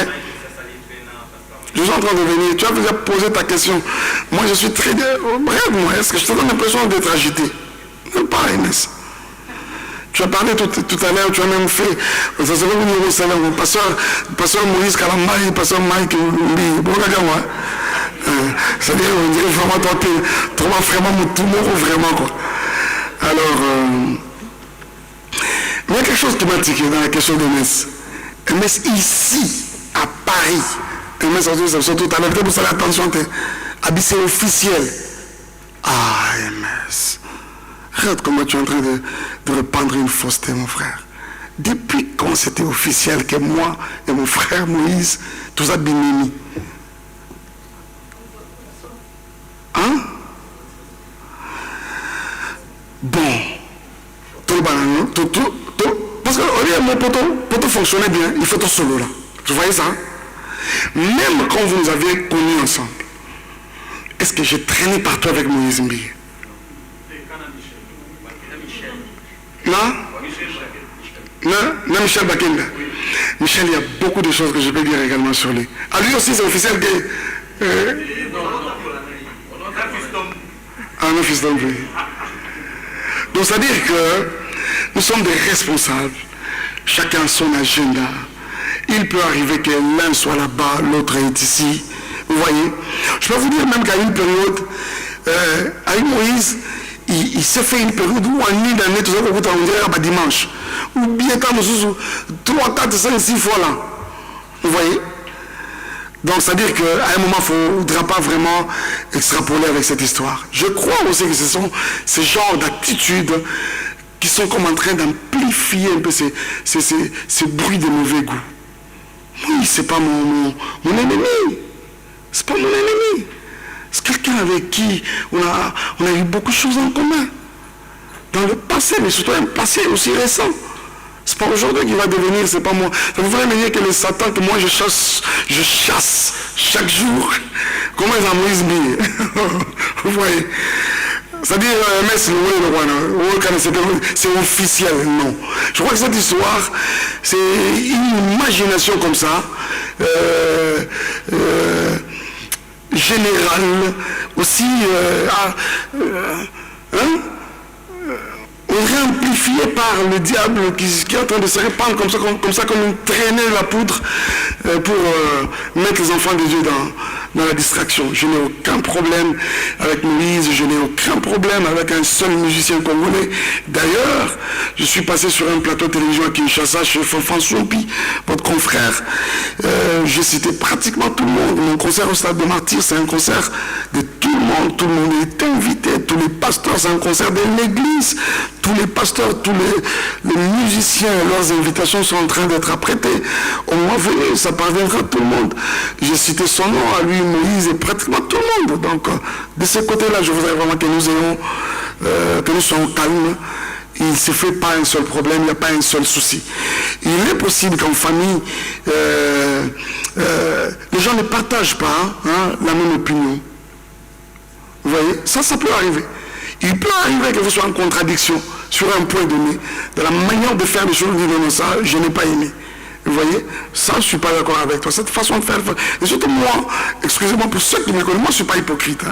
Je suis en train de venir. Tu as déjà posé ta question. Moi, je suis très... Bref, moi, est-ce que je te donne l'impression d'être agité? Non, pas, Inès. Tu as parlé tout à l'heure, tu as même fait... Ça se fait au niveau salaire. Pasteur Maurice Kalambay, pasteur Mike Mbi. Bon, regarde-moi. C'est-à-dire, on dirait vraiment toi, tu vas vraiment tout le monde, vraiment, quoi. Alors... il y a quelque chose qui m'a tiqué dans la question de MS. MS ici, à Paris. MS, surtout tout à l'heure, vous savez, attention, c'est officiel. Ah, MS. Regarde comment tu es en train de répandre une fausseté, mon frère. Depuis quand c'était officiel que moi et mon frère Moïse, tout ça, binimi. Hein? Bon. Tout. Parce que mon poteau fonctionnait bien, il faut tout solo là. Tu voyais ça? Même quand vous nous avez connus ensemble, est-ce que j'ai traîné partout avec Moïse Mbie? Non? Non, Michel Bakenda. Michel, il y a beaucoup de choses que je peux dire également sur lui. À lui aussi, c'est officiel que... non, fils d'homme. Donc, c'est-à-dire que nous sommes des responsables. Chacun son agenda. Il peut arriver que l'un soit là-bas, l'autre est ici. Vous voyez? Je peux vous dire même qu'à une période, avec Moïse, il s'est fait une période où en une année, tout ça, on dirait dimanche. Ou bien quand nous 3, 4, 5, 6 fois là. Vous voyez? Donc, c'est-à-dire qu'à un moment, il ne faudra pas vraiment extrapoler avec cette histoire. Je crois aussi que ce sont ces genres d'attitudes qui sont comme en train d'amplifier un peu ces bruits de mauvais goût. Oui, c'est pas mon ennemi. C'est pas mon ennemi. C'est quelqu'un avec qui on a eu beaucoup de choses en commun. Dans le passé, mais surtout un passé aussi récent. C'est pas aujourd'hui qu'il va devenir, c'est pas moi. Ça vous voudrait me dire que le Satan que moi je chasse chaque jour. Comment ils en Moïse dit? Vous voyez? C'est-à-dire, c'est officiel, non. Je crois que cette histoire, c'est une imagination comme ça, générale, aussi, amplifiée par le diable qui est en train de se répandre comme ça, comme une traînée de la poudre pour mettre les enfants de Dieu dans la distraction. Je n'ai aucun problème avec Moïse, je n'ai aucun problème avec un seul musicien congolais. D'ailleurs, je suis passé sur un plateau de télévision à Kinshasa chez François Sompi, votre confrère. J'ai cité pratiquement tout le monde. Mon concert au Stade de Martyrs, c'est un concert de tout le monde. Tout le monde est invité, tous les pasteurs, c'est un concert de l'église. Tous les pasteurs, tous les musiciens, leurs invitations sont en train d'être apprêtées. Au mois venu, ça parviendra à tout le monde. J'ai cité son nom à lui, Moïse, et pratiquement tout le monde. Donc, de ce côté-là, je voudrais vraiment que nous soyons calmes. Il ne se fait pas un seul problème, il n'y a pas un seul souci. Il est possible qu'en famille, les gens ne partagent pas la même opinion. Vous voyez, ça peut arriver. Il peut arriver que vous soyez en contradiction sur un point donné, de la manière de faire les choses, non, ça, je n'ai pas aimé. Vous voyez, ça, je ne suis pas d'accord avec toi. Cette façon de faire, et surtout moi, excusez-moi pour ceux qui me connaissent, moi, je ne suis pas hypocrite.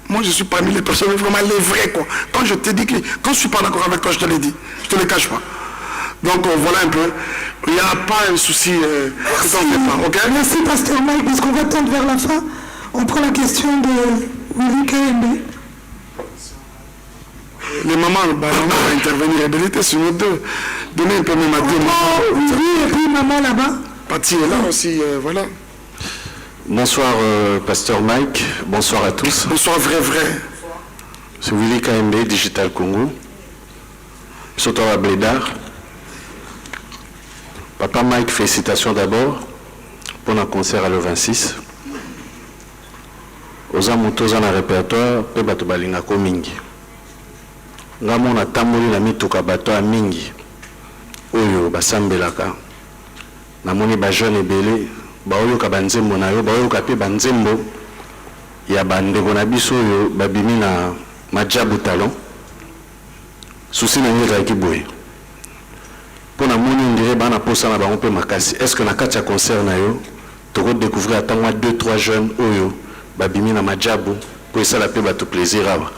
Moi, je suis parmi les personnes vraiment les vraies, quoi. Quand je te dis que, quand je ne suis pas d'accord avec toi, je te l'ai dit. Je ne te le cache pas. Donc, voilà un peu. Il n'y a pas un souci. Merci, Pasteur Mike, parce qu'on va tendre vers la fin. On prend la question de Willy KMB. Les mamans, maman va intervenir. Habilité sur nous deux. Donnez un peu même à deux mamans. Oui, et puis maman là-bas. Pati est là aussi, voilà. Bonsoir, Pasteur Mike. Bonsoir à tous. Bonsoir, vrai. C'est Willy KMB, Digital Congo. Surtout à Blédard. Papa Mike, félicitations d'abord pour un concert à le 26. Aux amoutous dans le répertoire, pe bato balinga ko mingi. Ngamo na tamoli na mituka bato a mingi. Oyo basambelaka. Namoni ba jeune ebele, ba oyo ka banzembo na yo, ba oyo ka pe banzembo ya bandeko na biso oyo babimi na majabu talon. Souci na ngi ki boye. Pour la moni ndire bana posa na bango pe makasi. Est-ce que na kati ya concert na yo toko découvrir attendre 2-3 jeunes oyo babimi na majabu pour ça la pe bato plaisir awa.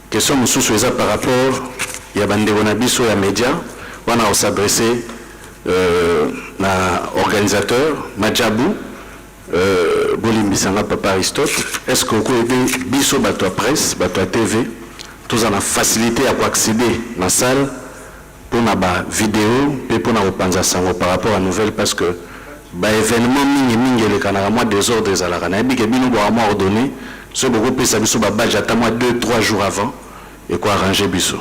Question mususu eza par rapport ya bandeko na biso ya média wana on s'adresser na organisateur majabu bolimbisanga papa Aristote. Est-ce que ko ebe biso bato à presse bato à TV tous en a facilité à accéder dans salle pour na ba vidéo et pour na opanza sango par rapport à nouvelle parce que ba événement mingi le kanara moi désordre ezalaka na bi ke bino bo moi ordonné ce beaucoup pesa biso ba badge ata moi 2-3 jours avant et quoi arranger biso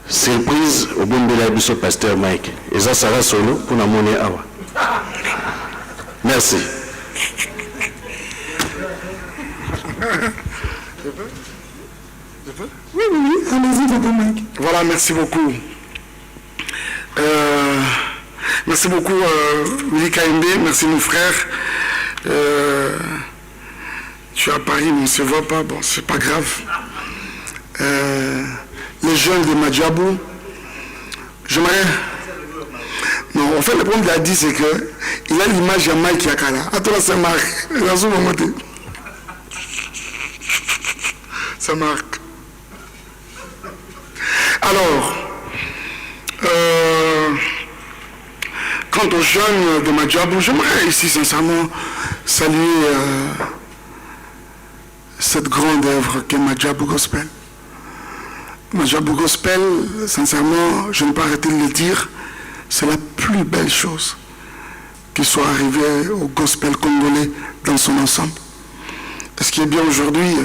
surprise au bombela biso pasteur Mike et ça sera solo pour na monnaie awa. Merci. Oui, allez-y, Papa Mike. Voilà, merci beaucoup. Merci beaucoup, Willy KMB, merci mon frère. Tu es à Paris, mais on ne se voit pas, bon, c'est pas grave. Les jeunes de Madjabou, j'aimerais... Non, en fait, le problème qu'il a dit, c'est qu'il a l'image de Mike Yakala. Attends, là, ça marque. Ça marque. Alors, quant aux jeunes de Madjabou, j'aimerais ici sincèrement saluer cette grande œuvre qu'est Madjabou Gospel. Madjabou Gospel, sincèrement, je ne peux pas arrêter de le dire, c'est la plus belle chose qui soit arrivée au gospel congolais dans son ensemble. Et ce qui est bien aujourd'hui,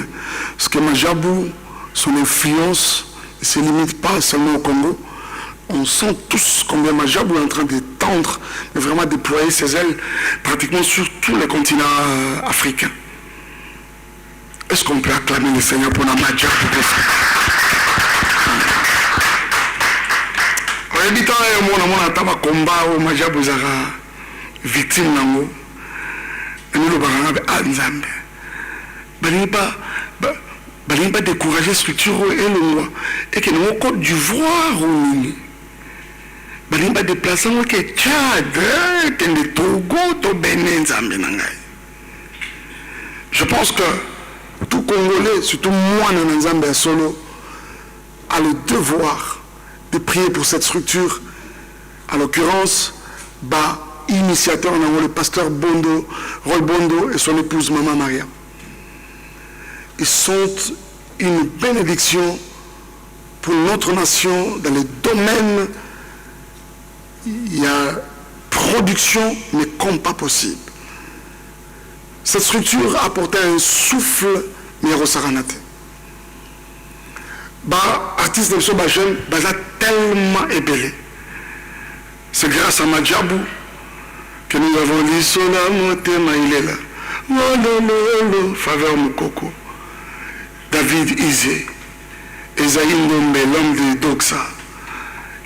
c'est que Madjabou, son influence ne se limite pas seulement au Congo. On sent tous combien Madjabou est en train d'étendre, mais vraiment déployer ses ailes pratiquement sur tous les continents africains. Est-ce qu'on peut acclamer le Seigneur pour la Madjabou Gospel? Habitant mon atama combat au Madjabou Zara victime nango et nous le baranga anzambe bali pas décourager structure et le moi et que nous Côte d'Ivoire ou nini bali pas déplacer moi que Tchad que Togo to Bénin nzambe nangai. Je pense que tout Congolais, surtout moi dans nzambe solo, a le devoir de prier pour cette structure, en l'occurrence, initiateur, on a le pasteur Bondo, Roy Bondo et son épouse Maman Maria. Ils sont une bénédiction pour notre nation dans les domaines, il y a production, mais comme pas possible. Cette structure a apporté un souffle, mais Rosaranate. Artiste de ce jeune, tellement ébellé. C'est grâce à Madjabou que nous avons dit Sola Motema il est là. Lolo, Faveur Moukoko, David Izé, Esaïe Nombe, l'homme de Doxa.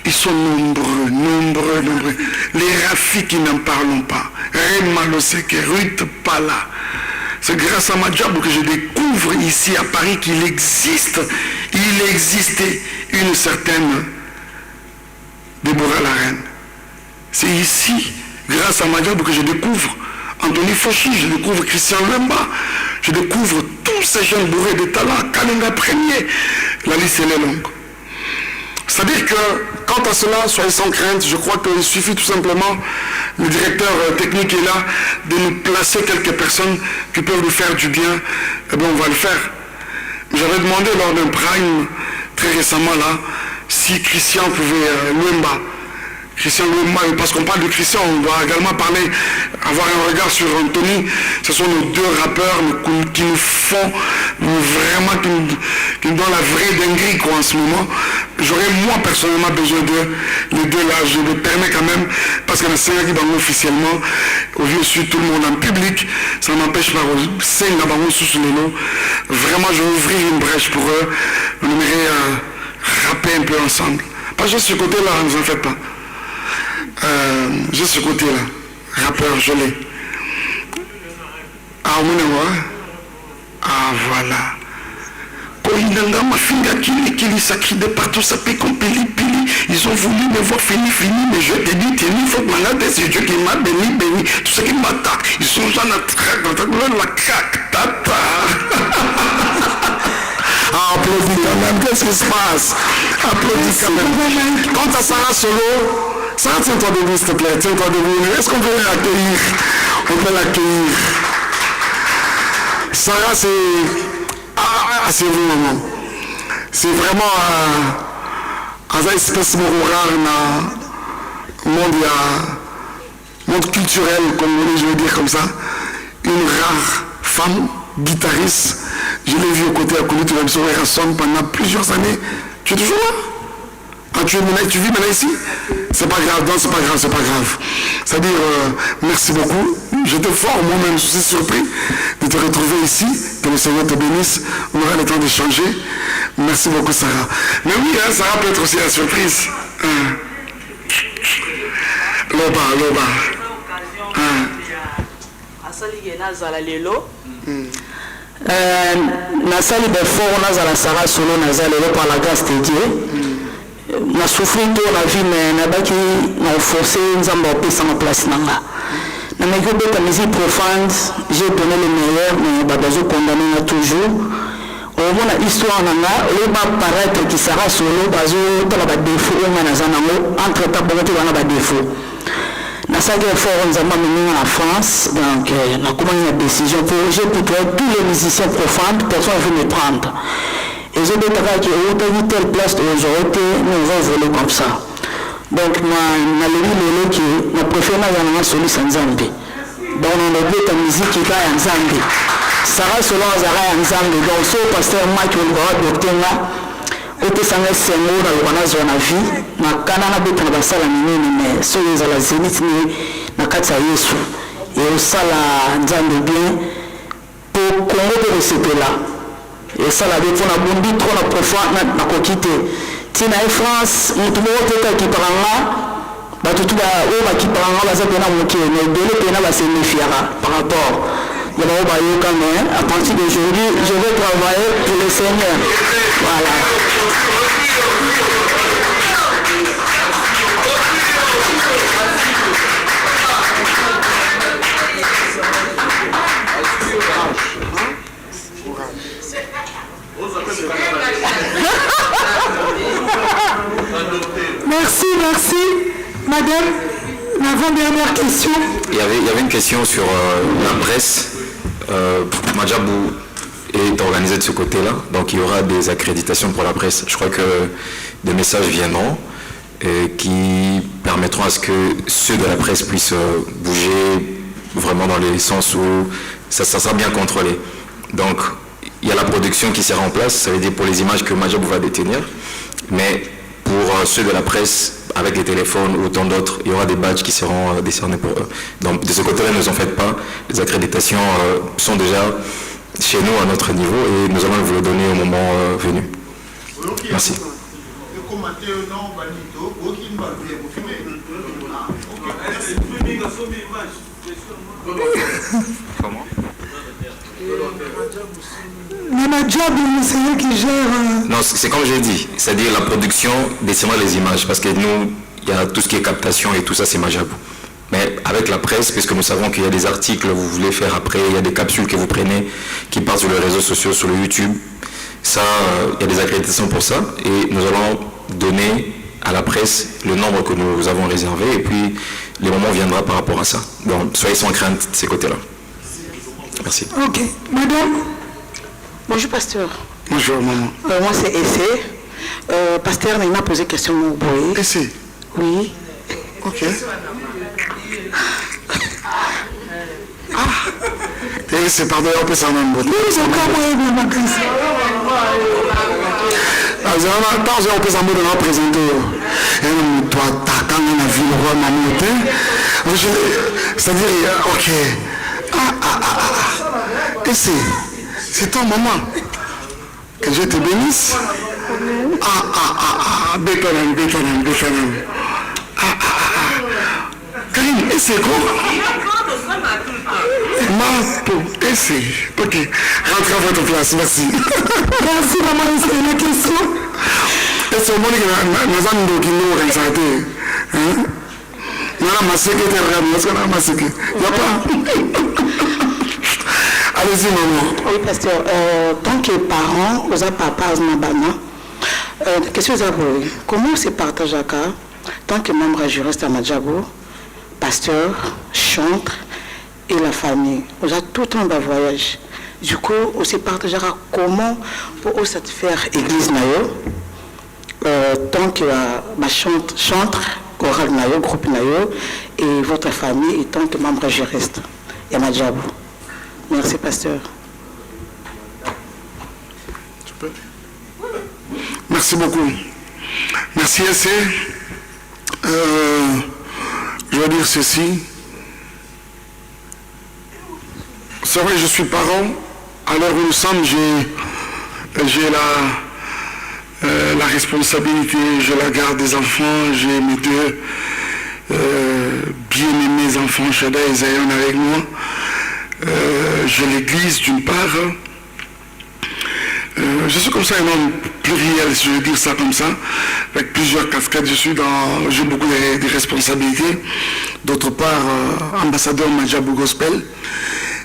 Ils sont nombreux. Les Rafi qui n'en parlent pas. Rema Loseke, Ruth Pala. C'est grâce à Madjabou que je découvre ici à Paris qu'il existait une certaine Déborah la Reine. C'est ici, grâce à Madjabou, que je découvre Anthony Fauchy, je découvre Christian Lemba, je découvre tous ces jeunes bourrés de talent, Kalinga Premier, la liste est longue. C'est-à-dire que, quant à cela, soyez sans crainte, je crois qu'il suffit tout simplement, le directeur technique est là, de nous placer quelques personnes qui peuvent nous faire du bien, et bien on va le faire. J'avais demandé lors d'un prime, très récemment là, si Christian pouvait, Christian Lemba, parce qu'on parle de Christian, on doit également parler, avoir un regard sur Anthony. Ce sont nos deux rappeurs qui nous font vraiment, qui nous donnent la vraie dinguerie en ce moment. J'aurais moi personnellement besoin d'eux, les deux là, je me permets quand même, parce que le Seigneur qui va officiellement, au vieux sur tout le monde en public, ça m'empêche pas de Seigneur sous les noms. Vraiment, je vais ouvrir une brèche pour eux, on aimerait rapper un peu ensemble. Pas juste ce côté-là, ne vous en faites pas. Juste ce côté-là, rappeur, je l'ai. Ah, voilà. Koinanga mafinga kili sacré de partout, ça fait comme pili. Ils ont voulu me voir fini, mais je te dis, il faut que c'est Dieu qui m'a béni. Tout ce qui m'attaque, ils sont gens dans la craque, tata. Applaudis quand même, qu'est-ce qui se passe? Applaudis quand même. Quant à Sarah Solo, Sarah, tiens-toi debout, s'il te plaît, tiens-toi debout. Est-ce qu'on peut l'accueillir? On peut l'accueillir. Sarah, c'est vraiment. C'est vraiment un espèce de rare dans le monde culturel, comme je veux dire comme ça. Une rare femme, guitariste. Je l'ai vu aux côtés à Kouloutou pendant plusieurs années. Tu es toujours là? Tu vis maintenant ici? C'est pas grave, non, c'est pas grave. C'est-à-dire, merci beaucoup. J'étais fort, moi-même, je suis surpris de te retrouver ici. Que le Seigneur te bénisse. On aura le temps d'échanger. Merci beaucoup, Sarah. Mais oui, Sarah peut être aussi la surprise. Loba. Nasali befort nazala Sarah Solo nazali par la grâce de Dieu. Na souffrir de la vie mais na baki na forcer nzamba opesa en place nanga. Na meko beta musique profonde, j'ai donné le meilleur mais babazo condamné toujours. Au moins la histoire nanga, le ba paraître qui Sarah Solo bazo dans la défaut on na zanango entre ta bonté dans la défaut. Nasaga fort nous avons mené en France, donc on a commandé une décision pour tous les musiciens profanes, personne ne veut me prendre. Et je dis que vous telle place aujourd'hui, nous allons voler comme ça. Donc, je préfère que solution Nzambe. Donc, on a dit que la musique est en Nzambe. Sarah selon Zara en Nzambe. Donc, ce pasteur Mike Olga, ote sanga sengo na lwana zona vie na kana na beta na basala minene mais so yeza la zénith ni na kati ya Yesu et sala Nzambe bien pour Congo de sepela et sala be pona bondi trop na profond na kokite tina e France mutu moto ta ki paranga batu tuba o ba ki paranga baza pena moke mais dele pena ba se méfiera par rapport il va au baillot quand même à partir d'aujourd'hui je vais travailler pour le Seigneur voilà. Merci. Madame, l'avant-dernière question. Il y avait une question sur la presse. Madjabou est organisé de ce côté-là, donc il y aura des accréditations pour la presse. Je crois que des messages viendront qui permettront à ce que ceux de la presse puissent bouger vraiment dans les sens où ça sera bien contrôlé. Donc il y a la production qui sera en place, ça veut dire pour les images que Madjabou va détenir, mais pour ceux de la presse, avec les téléphones ou tant d'autres, il y aura des badges qui seront décernés pour eux. Donc de ce côté-là, ne vous en faites pas. Les accréditations sont déjà chez nous à notre niveau et nous allons vous le donner au moment venu. Merci. Comment? c'est eux qui gèrent. Non, c'est comme j'ai dit, c'est-à-dire la production descendra les images, parce que nous, il y a tout ce qui est captation et tout ça, c'est Madjabou. Mais avec la presse, puisque nous savons qu'il y a des articles que vous voulez faire après, il y a des capsules que vous prenez qui partent sur les réseaux sociaux, sur le YouTube, ça, il y a des accréditations pour ça, et nous allons donner à la presse le nombre que nous avons réservé, et puis le moment viendra par rapport à ça. Donc, soyez sans crainte de ces côtés-là. Merci. Ok. Madame? Bonjour, pasteur. Bonjour, maman. Moi, c'est Essé. Pasteur, il m'a posé question au boy. Essé? Oui. Ok. Et c'est pardon, on peut s'en même bon. Oui, c'est comme moi, ma question. On peut s'en même présenter. Et toi, t'as quand même la vie, le roi m'a c'est-à-dire, ok. Et c'est ton maman. Que Dieu te bénisse. Bétonam. Karine, et c'est quoi? Marteau, et c'est. Ok. Rentrez à votre place, merci. Merci, maman, c'est la question. Et c'est au moment que nous avons dit que nous avons allez-y, maman. Oui, pasteur. Tant que parents, aux papas, qu'est-ce que vous avez? Comment se partage à cas? Tant que membre juriste à Madjabou, pasteur, chantre et la famille. On a tout le temps de voyage. Du coup, on se partagera comment pour satisfaire l'église tant que chantre, chorale nayo, groupe nayo et votre famille et tant que membre juriste. Et Madjabou. Merci, pasteur. Merci beaucoup. Merci, Essé. Je vais dire ceci. C'est vrai, je suis parent. À l'heure où nous sommes, j'ai la responsabilité, j'ai la garde des enfants, j'ai mes deux bien-aimés enfants, Shada et Zayon avec moi. J'ai l'église d'une part. Je suis comme ça un homme pluriel, si je veux dire ça comme ça, avec plusieurs casquettes. J'ai beaucoup de responsabilités. D'autre part, ambassadeur Madjabou Gospel.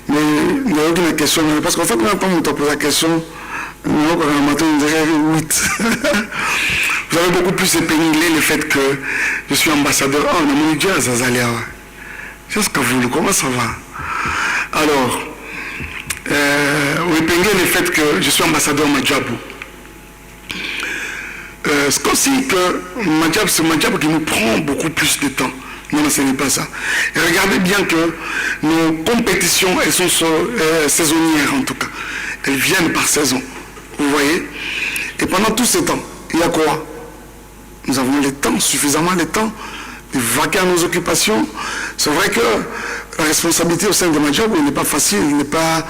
Mais il y a aucune question, parce qu'en fait, quand on te pose la question, on dirait 8. Vous avez beaucoup plus épinglé le fait que je suis ambassadeur. Oh, on a mon Dieu, Zazalia. Jusqu'à vous, comment ça va? Alors, vous épinglez le fait que je suis ambassadeur Madjabou. C'est comme si que Madjabou, c'est Madjabou qui nous prend beaucoup plus de temps. Non, ce n'est pas ça. Et regardez bien que nos compétitions, elles sont saisonnières en tout cas. Elles viennent par saison. Vous voyez? Et pendant tout ce temps, il y a quoi? Nous avons le temps, suffisamment de temps de vaquer à nos occupations. C'est vrai que la responsabilité au sein de Madjabou n'est pas facile, elle n'est pas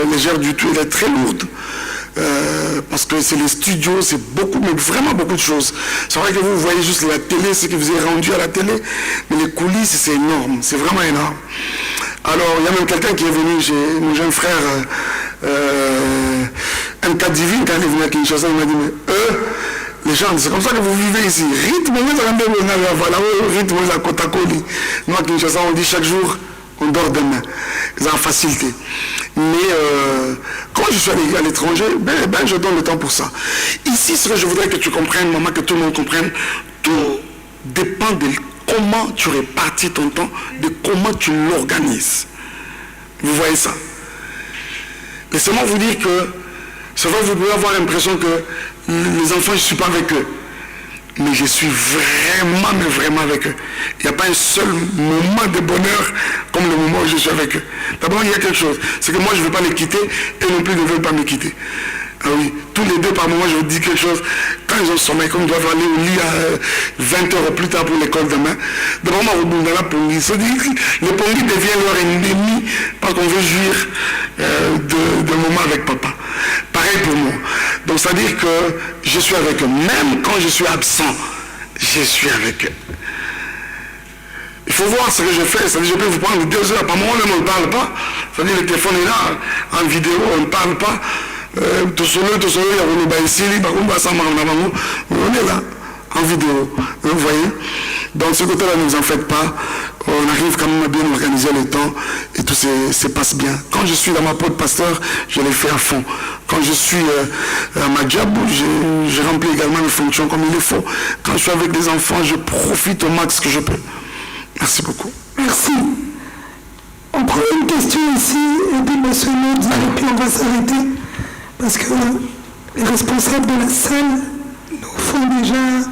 légère du tout, elle est très lourde. Parce que c'est les studios, c'est beaucoup, mais vraiment beaucoup de choses. C'est vrai que vous voyez juste la télé, ce qui vous est rendu à la télé, mais les coulisses, c'est énorme, c'est vraiment énorme. Alors, il y a même quelqu'un qui est venu chez mon jeune frère, un cas divin, quand il est venu à Kinshasa, il m'a dit, mais les gens, c'est comme ça que vous vivez ici. Rythme, voilà, rythme, la Kotakoli. Nous, à Kinshasa, on dit chaque jour, on dort demain. C'est la facilité. Mais quand je suis à l'étranger, ben, je donne le temps pour ça. Ici, ce que je voudrais que tu comprennes, maman, que tout le monde comprenne, tout dépend de comment tu répartis ton temps, de comment tu l'organises. Vous voyez ça? Laissez-moi vous dire que, c'est vrai, vous pouvez avoir l'impression que les enfants, je ne suis pas avec eux. Mais je suis vraiment, mais vraiment avec eux. Il n'y a pas un seul moment de bonheur comme le moment où je suis avec eux. D'abord, il y a quelque chose. C'est que moi, je ne veux pas les quitter et non plus ils ne veulent pas me quitter. Ah oui, tous les deux par moment, je vous dis quelque chose. Quand ils ont sommeil, comme ils doivent aller au lit à 20 heures plus tard pour l'école demain, d'abord, le Pongi devient leur ennemi parce qu'on veut jouir de moments avec papa. Pareil pour moi. Donc, c'est-à-dire que je suis avec eux. Même quand je suis absent, je suis avec eux. Il faut voir ce que je fais. C'est-à-dire que je peux vous prendre 2 heures. Par moment, on ne parle pas. C'est-à-dire que le téléphone est là, en vidéo, on ne parle pas. Tout seul, on est là, en vidéo. Vous voyez? Donc, ce côté-là, ne vous en faites pas. On arrive quand même à bien organiser le temps et tout se passe bien. Quand je suis dans ma peau de pasteur, je l'ai fait à fond. Quand je suis à Madjabou, je remplis également mes fonctions comme il le faut. Quand je suis avec des enfants, je profite au max que je peux. Merci beaucoup. Merci. On prend une question ici, et puis M. Lodi, et puis on va s'arrêter. Parce que les responsables de la salle nous font déjà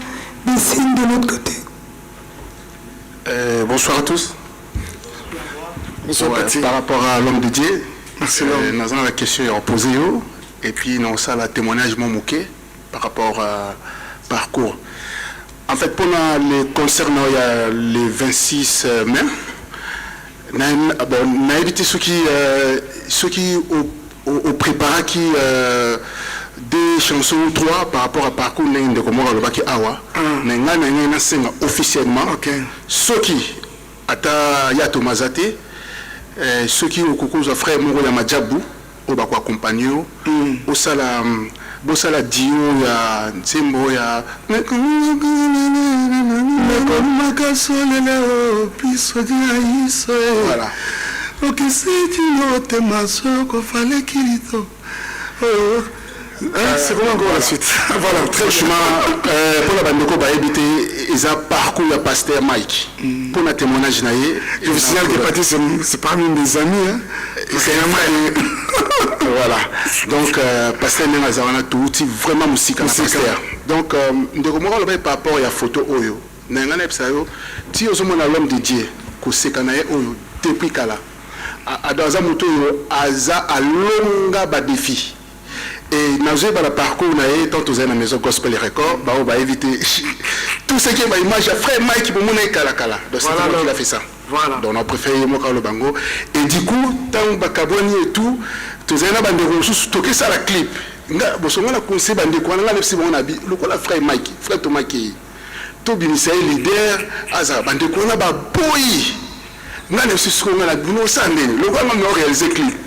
des signes de l'autre côté. Bonsoir à tous. Bonsoir, par rapport à l'homme de Dieu, nous avons la question posée et puis nous avons le témoignage manqué par rapport à parcours. En fait, pour les concerts, il y a les 26 mai. On a évité ceux qui ont préparé des chansons 3 par rapport à parcours de Komora le Baki Awa. Mais officiellement, ceux qui ata ya Tomazate, ceux qui ont coucou aux frères Moro ya Madjabou, au Bako accompagné, au sala dio ya Nsembo ya. Voilà. Ok, c'est une autre maso qu'on fallait qu'il c'est vraiment encore la suite. Voilà, très chemin. Pour la bande de éviter, ils ont parcours le pasteur Mike. Pour le témoignage, je vous signale que Patrick, c'est parmi mes amis. Hein. C'est voilà. Donc, pasteur Nenazarana, tout vraiment musique. Donc, de par rapport à la photo Oyo, si vous avez l'homme de Dieu, que c'est qu'on a depuis Kala, dans un moto, Aza a longa défi. Et nous avons le parcours, tant que vous avez la maison Gospel Record, on va éviter tout ce qui est l'image de frère Mike qui peut monter Kala. Donc c'est lui qui a fait ça. Voilà. Donc on a préféré le Bango. Et du coup, tant que vous avez et tout, vous avez des ressources, stocker ça la clip. Vous avez un conseil, vous avez un frère Mike, frère Thomas qui tout binissé leader, Aza, vous avez un boy. Vous avez réalisé le clip.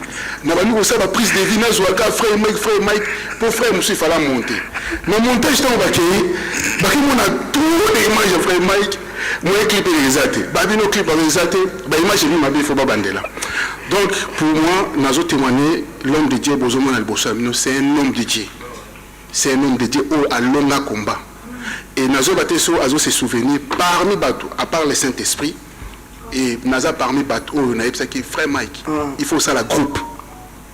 Nous avons la prise de vie, nous avons frère Mike, pour frère Moussa, il fallait monter. Dans le montage, on a tout les images de frère Mike, nous avons clippé les athées. Nous clip les athées, l'image de lui, il faut pas bander là. Donc, pour moi, nous avons témoigné, l'homme de Dieu, c'est un homme de Dieu. C'est un homme de Dieu à l'homme combat. Et nous avons se souvenir parmi Batou, à part le Saint-Esprit, et naza parmi bateau on a ça qui frère Mike il faut ça la groupe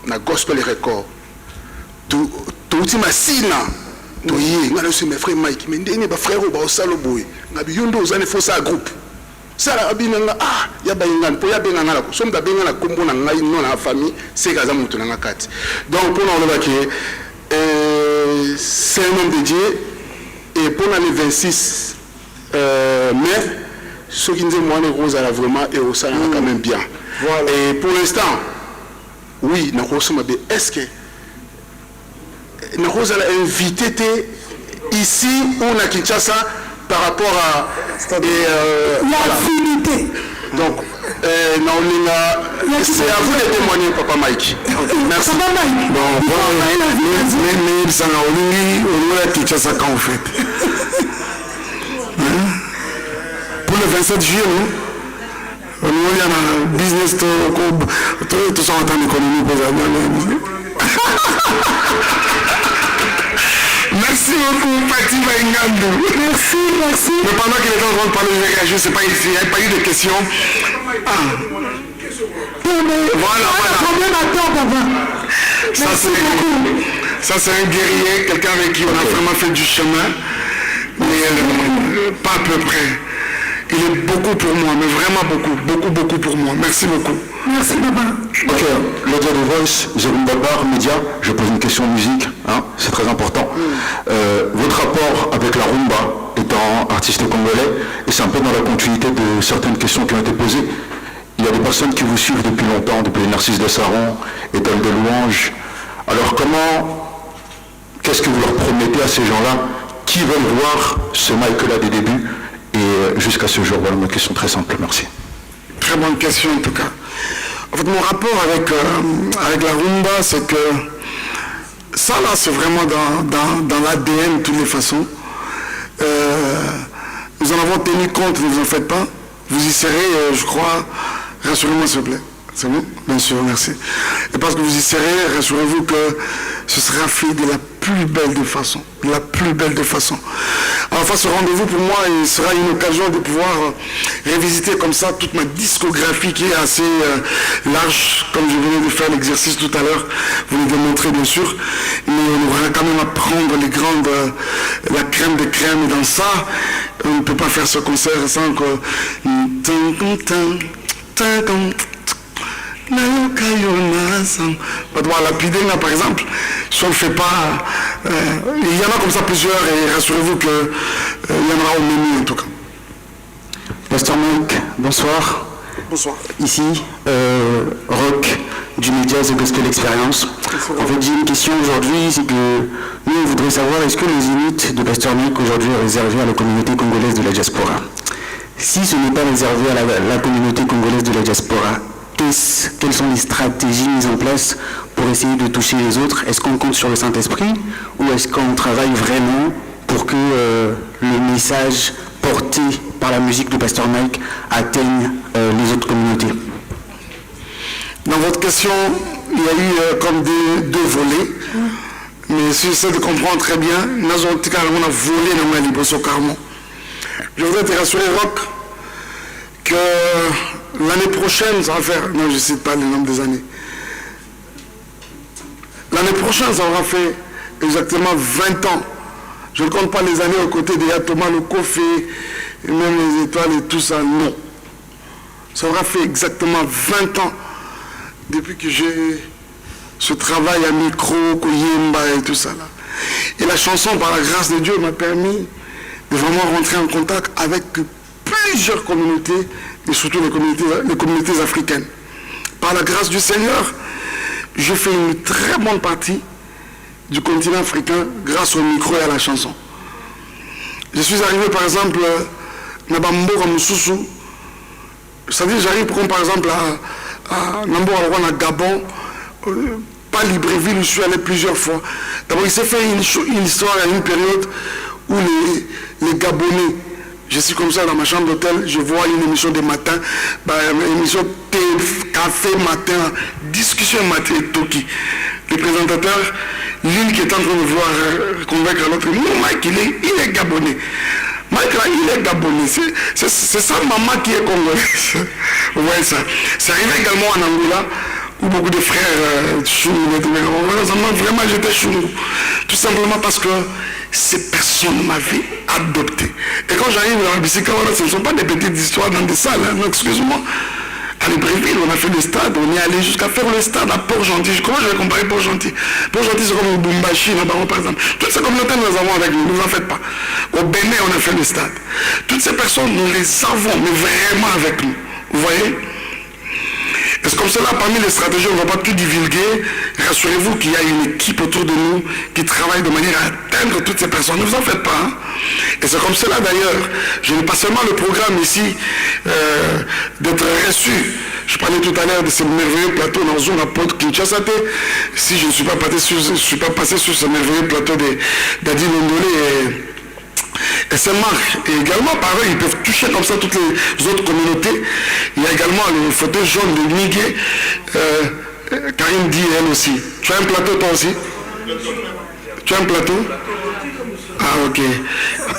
na gospel record tout ultima sina to yi ngalo c'est mes frères Mike mais ndene ba frère ba osalo boy ngabi yondo ozane faut ça groupe ça la binanga ya bayingana po ya bengana la so mba bengana kombo na ngai non na famille c'est kaza mutu na ngakati donc pour nous c'est un homme de Dieu et pour le 26 mai ce qui nous dit moi Rose a vraiment et au sein quand même bien voilà. Et pour l'instant oui na Rose m'a est-ce que na Rose a invité ici ou na Kinshasa par rapport à l'affinité donc c'est à vous de témoigner papa Mike merci bon mais ça n'a pas Kinshasa quand en fait pour le 27 juillet nous il y a un business tout ça en temps d'économie merci beaucoup Pati Baingandou merci mais pendant qu'il est en train de parler je vais réagir c'est pas ici il n'y a pas eu de questions voilà ça c'est un guerrier quelqu'un avec qui on a vraiment fait du chemin mais pas à peu près il est beaucoup pour moi mais vraiment beaucoup pour moi merci beaucoup merci papa ok l'audio de Voice Jérôme Babar Média je pose une question musique hein, c'est très important votre rapport avec la rumba étant artiste congolais et c'est un peu dans la continuité de certaines questions qui ont été posées il y a des personnes qui vous suivent depuis longtemps depuis les Narcisse de Saron Étoile de Louange alors qu'est-ce que vous leur promettez à ces gens-là qui veulent voir ce Michael-là des débuts et jusqu'à ce jour voilà ma question très simple merci très bonne question en tout cas en fait mon rapport avec la rumba c'est que ça là c'est vraiment dans l'ADN de toutes les façons nous en avons tenu compte ne vous en faites pas vous y serez je crois rassurez-moi s'il vous plaît c'est bon bien sûr merci et parce que vous y serez rassurez-vous que ce sera fait de la plus belle de façon enfin ce rendez-vous pour moi il sera une occasion de pouvoir révisiter comme ça toute ma discographie qui est assez large comme je venais de faire l'exercice tout à l'heure vous le démontrez bien sûr mais on aura quand même à prendre les grandes la crème des crèmes et dans ça on ne peut pas faire ce concert sans que la Pidena par exemple si on ne le fait pas il y en a comme ça plusieurs et rassurez-vous qu'il y en aura au menu en tout cas. Pasteur Mike, bonsoir. Bonsoir. Ici, Rock du média The Gospel Experience. En fait, j'ai une question aujourd'hui, c'est que nous, on voudrait savoir est-ce que le zénith de Pasteur Mike aujourd'hui est réservé à la communauté congolaise de la diaspora? Si ce n'est pas réservé à la communauté congolaise de la diaspora, quelles sont les stratégies mises en place pour essayer de toucher les autres? Est-ce qu'on compte sur le Saint-Esprit ou est-ce qu'on travaille vraiment pour que le message porté par la musique de Pasteur Mike atteigne les autres communautés? Dans votre question, il y a eu comme deux volets, mais si j'essaie de comprendre très bien, on a volé dans ma libre carrément. Je voudrais te rassurer, Rock, que l'année prochaine, ça va faire, non je ne cite pas le nombre des années, l'année prochaine, ça aura fait exactement 20 ans. Je ne compte pas les années aux côtés de Thomas, le Kofi, et même les étoiles et tout ça, non. Ça aura fait exactement 20 ans depuis que j'ai ce travail à micro, Koyemba et tout ça là. Et la chanson, par la grâce de Dieu, m'a permis de vraiment rentrer en contact avec plusieurs communautés, et surtout les communautés africaines. Par la grâce du Seigneur, je fais une très bonne partie du continent africain grâce au micro et à la chanson. Je suis arrivé par exemple à Nabambo Moussoussou, c'est-à-dire j'arrive par exemple à Nambo à Gabon, pas Libreville où je suis allé plusieurs fois. D'abord il s'est fait une histoire à une période où les Gabonais, je suis comme ça dans ma chambre d'hôtel, je vois une émission de matin, une émission thé, café matin, discussion matin et Toki. Le présentateur, l'une qui est en train de vouloir convaincre l'autre, non Mike, il est Gabonais. Mike là, il est Gabonais. C'est sa maman qui est congolaise. Vous voyez ça. C'est arrivé également en Angola, où beaucoup de frères choumou, vraiment j'étais choumou. Tout simplement parce que ces personnes m'avaient adopté. Et quand j'arrive dans la bicyclette, ce ne sont pas des petites histoires dans des salles, hein, excuse-moi. À Libreville, on a fait le stade, on est allé jusqu'à faire le stade à Port-Gentil. Comment je vais comparer Port-Gentil? Port-Gentil, c'est comme Bumbashi, là-bas, par exemple. Toutes ces communautés, nous les avons avec nous, ne vous en faites pas. Au Bénin, on a fait le stade. Toutes ces personnes, nous les avons, mais vraiment avec nous. Vous voyez? Et c'est comme cela, parmi les stratégies, on ne va pas tout divulguer. Rassurez-vous qu'il y a une équipe autour de nous qui travaille de manière à atteindre toutes ces personnes. Ne vous en faites pas. Hein? Et c'est comme cela d'ailleurs. Je n'ai pas seulement le programme ici d'être reçu. Je parlais tout à l'heure de ce merveilleux plateau dans Zone à Porte Kinshasa. Si je ne suis pas passé sur ce merveilleux plateau d'Adi Londolé et c'est marque. Et également, par eux, ils peuvent toucher comme ça toutes les autres communautés. Il y a également les fauteuils jaunes de Nigué. Karine dit elle aussi. Tu as un plateau toi aussi? Tu as un plateau? Ah ok.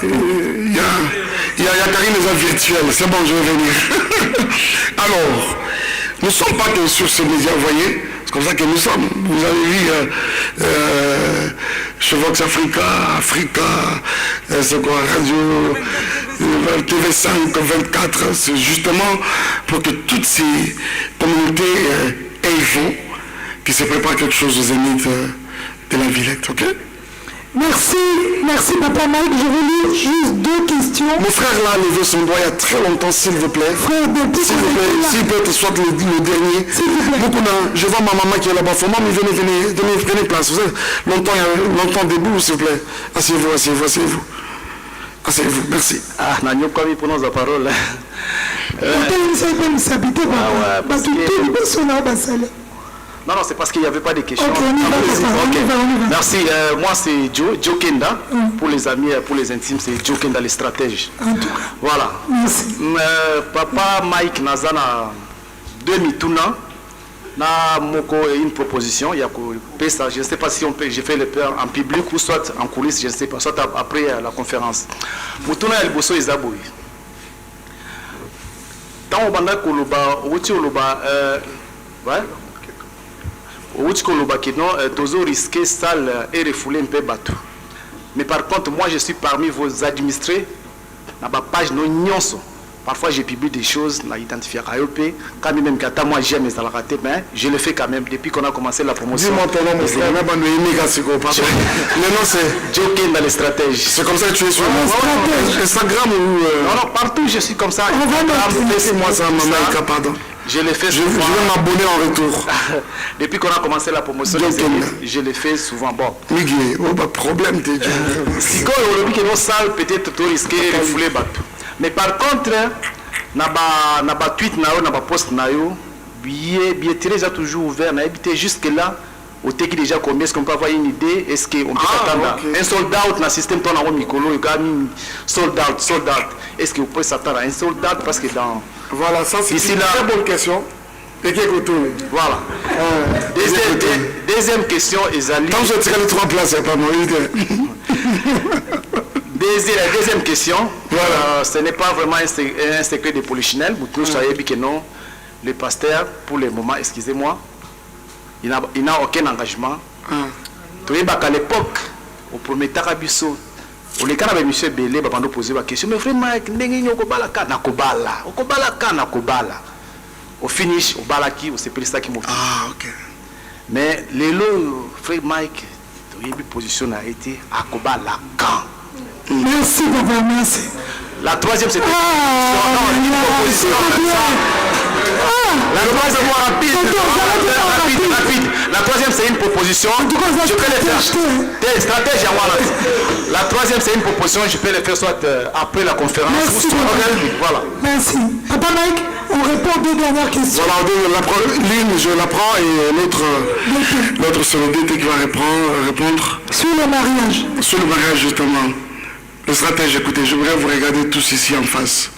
Il y a Karine les virtuels. C'est bon, je vais venir. Alors, nous ne sommes pas que sur ces médias, vous voyez. C'est comme ça que nous sommes. Vous avez vu chez Vox Africa, c'est quoi, Radio TV5, 24, c'est justement pour que toutes ces communautés aient vent, qui se préparent quelque chose aux Zénith de la Villette, ok? Merci, merci Papa Mike. Je vais lire juste 2 questions. Mon frère là a levé son doigt il y a très longtemps, s'il vous plaît. Frère, s'il vous plaît, s'il peut être soit le dernier. Beaucoup là, je vois ma maman qui est là-bas. Maman, venez place. Vous êtes longtemps debout, s'il vous plaît. Asseyez-vous, asseyez-vous, asseyez-vous. Asseyez-vous, merci. Ah, Nanyo Kwami prononce la parole. Non, c'est parce qu'il n'y avait pas de questions. Merci. Moi, c'est Joe Kenda. Pour les amis, pour les intimes, c'est Joe Kenda, les stratèges. Voilà. Papa Mike Nazana, 2 mituna. Na moko une proposition. Il y a ça. Je ne sais pas si j'ai fait le peur en public ou soit en coulisses. Je ne sais pas. Soit après la conférence. Mutuna El Bosso Isaboui. Tant au banda koloba, outi oloba, ouais. Outi koloba qui non, tozo risqué sale et refoulé un peu bateau. Mais par contre, moi je suis parmi vos administrés. Na ba page non nyonso. Parfois je publie des choses, na identifié à IOP. Quand même que moi j'aime les raté, mais je le fais quand même depuis qu'on a commencé la promotion. Dis-moi ton nom, mon frère, même le nom c'est Joking dans les stratèges. C'est comme ça que tu es sur Instagram ou Non, partout je suis comme ça. Laissez-moi ça, maman, pardon. Je le fais souvent. Je vais m'abonner en retour. Depuis qu'on a commencé la promotion, je le fais souvent. Bon. Miguel, pas de problème, t'es Dieu. Si quand on dit que nos salles peut-être tout risqué de fouler bateau. Mais par contre, na ba tweet na yo, na ba post na yo, billetterie est toujours ouvert. Na habité jusque là. Au teki déjà combien est-ce qu'on peut avoir une idée? Est-ce qu'on peut s'attendre un sold out dans le système ton en micro, il y a un sold out. Est-ce qu'on peut s'attendre à un sold out parce que dans voilà, ça c'est une très bonne question. Et qui est voilà. Deuxième question, Ezali. Quand je tire les 3 places, c'est pas mon idée. La deuxième question, voilà. Ce n'est pas vraiment un secret de polichinelle. Vous savez que non, le pasteur, pour le moment, excusez-moi, il n'a aucun engagement. Tu sais qu'à l'époque, au premier Tarabiso, on est quand même M. Belé, on a posé la question, mais vraiment, au finish, au balaki, au CPLSTA qui m'a fait. Ah, ok. Mais les lots, frère Mike, la position a été à Kobala quand. Merci, papa, merci. La troisième, c'était une proposition. La troisième, rapide. La troisième, c'est une proposition. Je peux le faire. Stratège à moi. La troisième, c'est une proposition. Je peux le faire soit après la conférence. Merci. Voilà. Merci. Papa Mike, on répond aux 2 dernières questions. Voilà, l'une, je la prends et l'autre, c'est le DT qui va répondre. Sur le mariage. Sur le mariage, justement. Le stratège, écoutez, j'aimerais vous regarder tous ici en face.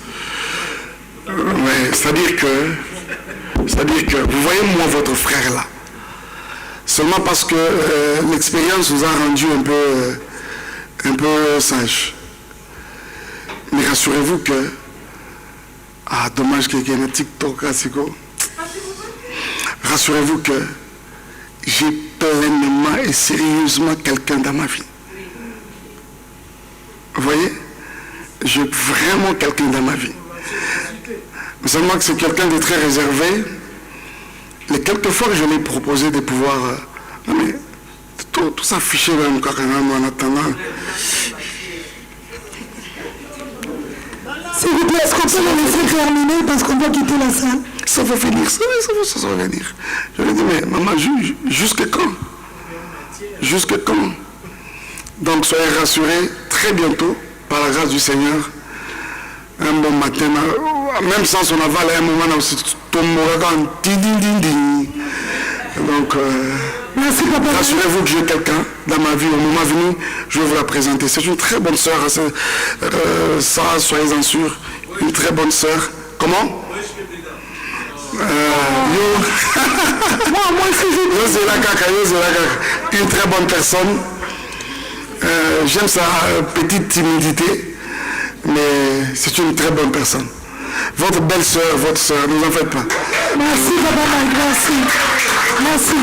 Ouais, c'est-à-dire que vous voyez moi votre frère là. Seulement parce que l'expérience vous a rendu un peu sage. Mais rassurez-vous que Ah, dommage qu'il y ait un TikTok, rassurez-vous que j'ai pleinement et sérieusement quelqu'un dans ma vie. Vous voyez? J'ai vraiment quelqu'un dans ma vie. Mais seulement que c'est quelqu'un de très réservé. Les quelques fois que je lui ai proposé de pouvoir... non mais, tout s'afficher là encore en attendant. S'il vous plaît, est-ce qu'on peut le laisser terminer parce qu'on doit quitter la salle? Ça va finir, ça va venir. Je lui ai dit, mais maman, jusque quand? Jusque quand? Donc soyez rassurés, très bientôt, par la grâce du Seigneur, un bon matin, même sans son aval, à un moment, on se tombera donc, merci, papa. Rassurez-vous que j'ai quelqu'un dans ma vie, au moment venu, je vais vous la présenter. C'est une très bonne sœur, ça, soyez-en sûrs, une très bonne sœur. Comment? Une très bonne personne. J'aime sa petite timidité, mais c'est une très bonne personne. Votre belle-sœur, votre sœur, ne vous en faites pas. Merci, papa Mike, merci. Merci.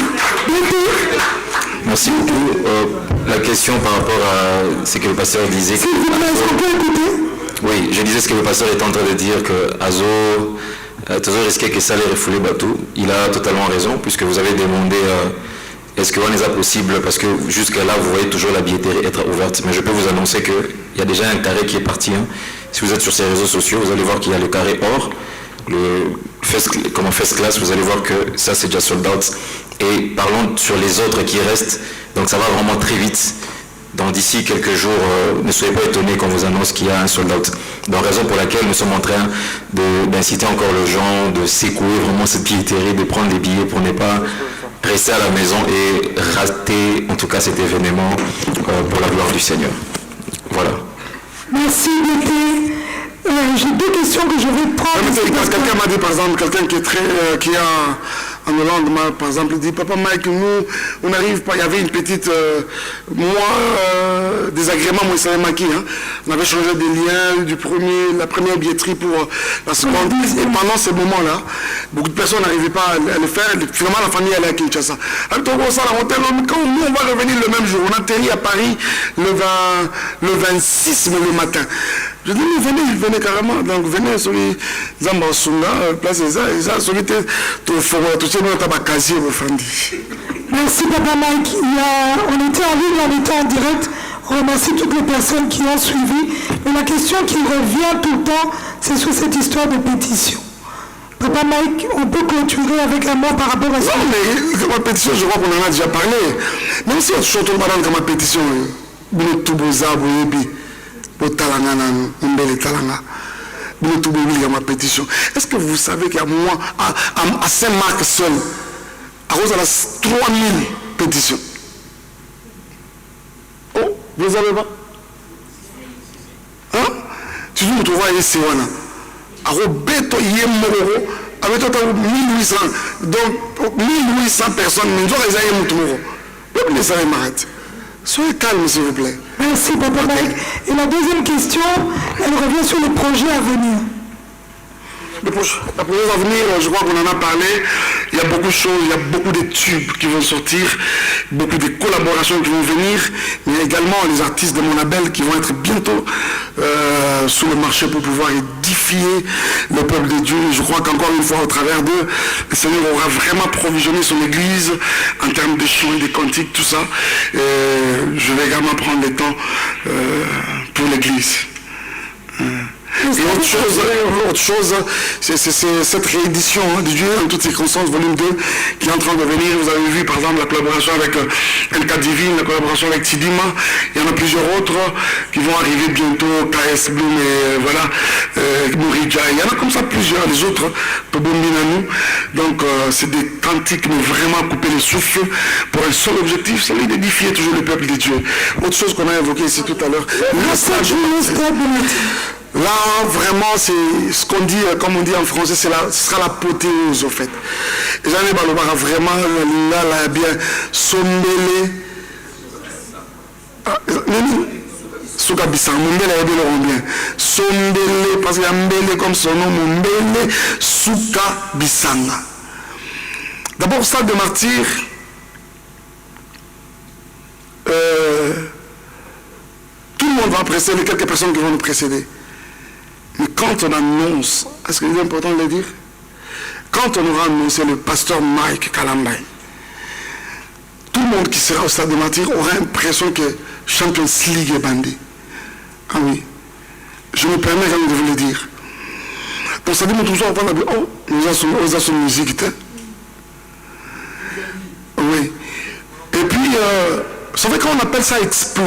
Merci beaucoup. La question par rapport à ce que le pasteur disait... S'il vous plaît, est-ce qu'on peut écouter? Oui, je disais ce que le pasteur est en train de dire, que Azo risquait que ça les refoulait Batou. Il a totalement raison, puisque vous avez demandé est-ce que c'est possible, parce que jusqu'à là, vous voyez toujours la billetterie être ouverte. Mais je peux vous annoncer qu'il y a déjà un carré qui est parti. Hein. Si vous êtes sur ces réseaux sociaux, vous allez voir qu'il y a le carré or, comme first class, vous allez voir que ça c'est déjà sold out. Et parlons sur les autres qui restent, donc ça va vraiment très vite. Donc d'ici quelques jours, ne soyez pas étonnés qu'on vous annonce qu'il y a un sold out. Donc raison pour laquelle nous sommes en train d'inciter encore les gens de secouer vraiment cette billetterie, de prendre des billets pour ne pas rester à la maison et rater en tout cas cet événement pour la gloire du Seigneur. Voilà. Merci d'été. J'ai deux questions que je vais prendre. Quelqu'un m'a dit par exemple, quelqu'un qui a en Hollande, par exemple, il dit, papa Mike, nous, on n'arrive pas, il y avait une petite, désagrément, moi, ça m'a hein. On avait changé des liens la première billetterie pour la seconde, et pendant ce moment-là, beaucoup de personnes n'arrivaient pas à le faire, finalement, la famille allait à Kinshasa. Alors, quand nous, on va revenir le même jour, on atterrit à Paris le 26 le matin. Je dis, venez carrément, donc venez sur les Zambasunga, place ça, sur les Merci papa Mike. On était en ligne, on était en direct. On remercie toutes les personnes qui ont suivi. Et la question qui revient tout le temps, c'est sur cette histoire de pétition. Papa Mike, on peut clôturer avec un mot par rapport à ça? Non, mais ma pétition, je crois qu'on en a déjà parlé. Même si on se retrouve dans ma pétition, ma pétition. Est-ce que vous savez qu'à moi, à Saint-Marc seul, à cause de la 3000 pétitions? Oh, vous ne savez pas? Hein? Tu nous trouves ici, voilà. À Roberto Yemoro, avec 1800, donc 1800 personnes, nous avons essayé de nous trouver. Soyez calme, s'il vous plaît. Merci, papa Mike. Et la deuxième question, elle revient sur les projets à venir. Les projets à venir, je crois qu'on en a parlé. Il y a beaucoup de choses, il y a beaucoup de tubes qui vont sortir, beaucoup de collaborations qui vont venir, mais également les artistes de mon label qui vont être bientôt sur le marché pour pouvoir édifier le peuple de Dieu. Je crois qu'encore une fois, au travers d'eux, le Seigneur aura vraiment provisionné son église en termes de chants, de cantiques, tout ça. Et je vais également prendre le temps pour l'église. Et autre chose, c'est cette réédition de Dieu en toutes circonstances, volume 2, qui est en train de venir. Vous avez vu par exemple la collaboration avec NK Divine, la collaboration avec Tidima. Il y en a plusieurs autres qui vont arriver bientôt, KS Bloom et voilà, Mourija. Il y en a comme ça plusieurs, les autres, Tobombinanou. Donc c'est des cantiques, mais vraiment couper le souffle pour un seul objectif, celui d'édifier toujours le peuple de Dieu. Autre chose qu'on a évoqué ici tout à l'heure, là, vraiment, c'est ce qu'on dit, comme on dit en français, ce sera l'apothéose, au fait. Et j'en ai vraiment, là, bien, sombele. Soukabissa, Mombele, bien, sombele, Mbele, parce qu'il y a Mbele comme son nom, Mbele Souka Bissanga. D'abord, stade de martyr, tout le monde va précéder, quelques personnes qui vont nous précéder. Mais quand on annonce, est-ce que c'est important de le dire? Quand on aura annoncé le pasteur Mike Kalambay, tout le monde qui sera au stade de martyr aura l'impression que Champions League est bandé. Ah oui, je me permets quand même de vous le dire. Donc ça dit, nous toujours on a dit, oh, nous avons son musique. Oui. Et puis, vous savez quand on appelle ça explo,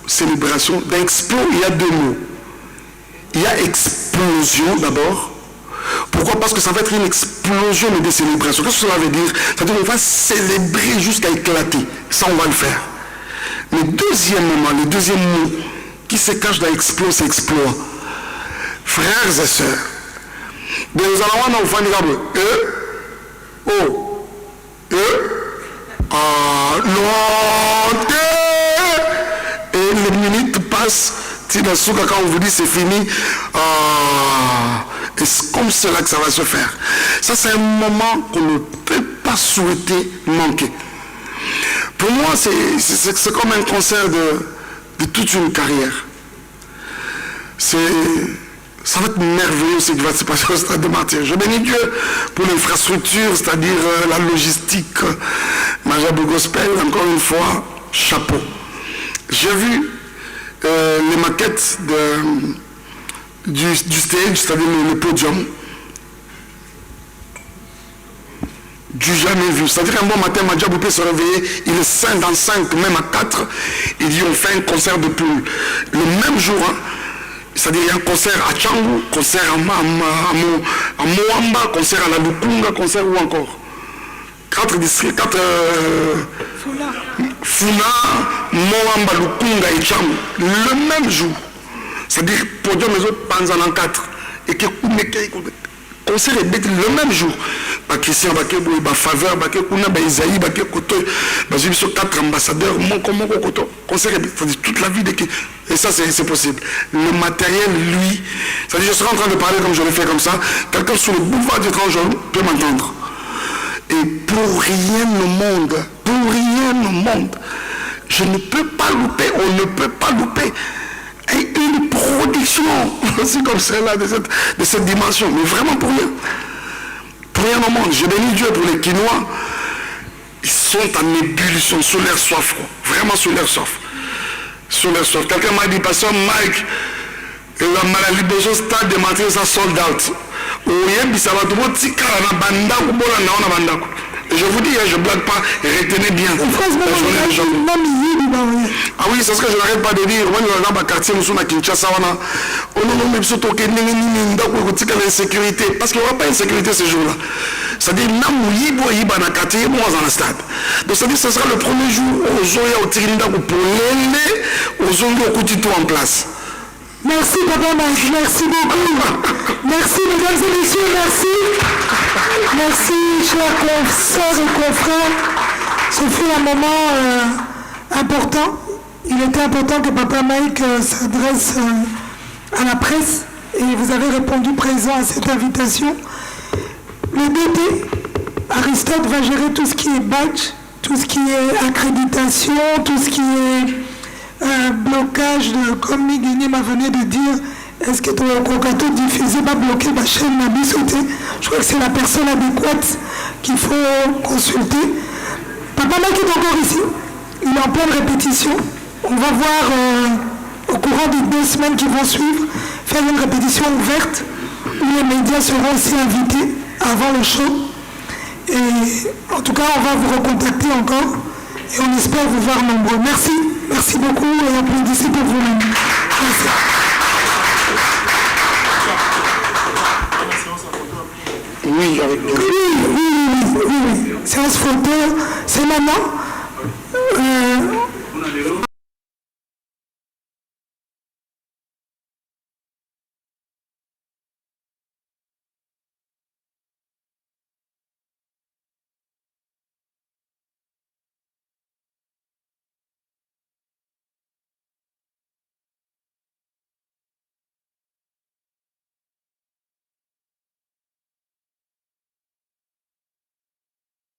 célébration, dans explo, il y a deux mots. Il y a explosion d'abord. Pourquoi? Parce que ça va être une explosion de célébration. Qu'est-ce que cela veut dire? C'est-à-dire qu'on va célébrer jusqu'à éclater. Ça, on va le faire. Mais deuxièmement, le deuxième mot qui se cache dans explo, c'est exploit. Frères et sœurs, nous allons voir dans le fond et les minutes passent. Quand on vous dit c'est fini, et c'est comme cela que ça va se faire. Ça, c'est un moment qu'on ne peut pas souhaiter manquer. Pour moi, c'est comme un concert de toute une carrière. Ça va être merveilleux ce qui va se passer au stade de martyr. Je bénis Dieu pour l'infrastructure, c'est-à-dire la logistique. Majabou Gospel, encore une fois, chapeau. J'ai vu les maquettes du stage, c'est-à-dire le podium, du jamais vu. C'est-à-dire qu'un bon matin, Madjabou peut se réveiller, il est 5 dans 5, même à 4, il dit on fait un concert de poule. Le même jour, hein, c'est-à-dire il y a un concert à Tchangou, concert à Moamba, concert à la Lukunga, concert où encore 4 districts, 4 Funa, Moamba, Lukunga et Tchangou, le même jour. C'est-à-dire podium les autres pendant 4 et que concert est bête le même jour. Christian Bakebo, Faveur, Bakekuna, Isaïe, Bakekoto, Bazui sur 4 ambassadeurs, Monko Koto, concert est bête, c'est-à-dire toute la vie de qui. Et ça c'est possible. Le matériel, lui, c'est-à-dire je serai en train de parler comme je l'ai fait comme ça, quelqu'un sur le boulevard du Grand Jour peut m'entendre. Et pour rien au monde, je ne peux pas louper, on ne peut pas louper. Et une production aussi comme celle-là, de cette dimension, mais vraiment pour rien. Pour rien au monde. Je bénis Dieu pour les Quinois. Ils sont en ébullition, sous leur soif, vraiment sous leur soif. Sous leur soif. Quelqu'un m'a dit, pasteur Mike, la maladie de stade de matin, ça sold out. Je vous dis, je ne blague pas, retenez bien. Ah oui, c'est ce que je n'arrête pas de dire. Moi, je regarde quartier, nous sommes à Kinshasa. Oh non, non, mais surtout qu'il y a une insécurité. Parce qu'il n'y aura pas d'insécurité ce jour-là. C'est-à-dire, donc, c'est-à-dire, ce sera le premier jour où Zoya au Tirinda pour l'aimer, aux Zongo au Koutito en place. Merci, Papa Mike, merci beaucoup. Merci, mesdames et messieurs, merci. Merci, chers sœurs et confrères. Ce fut un moment important. Il était important que Papa Mike s'adresse à la presse et vous avez répondu présent à cette invitation. Le DT, Aristote, va gérer tout ce qui est badge, tout ce qui est accréditation, tout ce qui est blocage, comme Miguel m'a venu de dire. Est-ce que ton Kokato diffusé va bloquer ma chaîne Nabi Sauté? Je crois que c'est la personne adéquate qu'il faut consulter. Papa Mike est encore ici. Il est en pleine répétition. On va voir au courant des 2 semaines qui vont suivre, faire une répétition ouverte où les médias seront aussi invités avant le show. Et en tout cas, on va vous recontacter encore et on espère vous voir nombreux. Merci. Merci beaucoup et applaudissez pour vous-même. Merci. Oui, séance photo, c'est maintenant.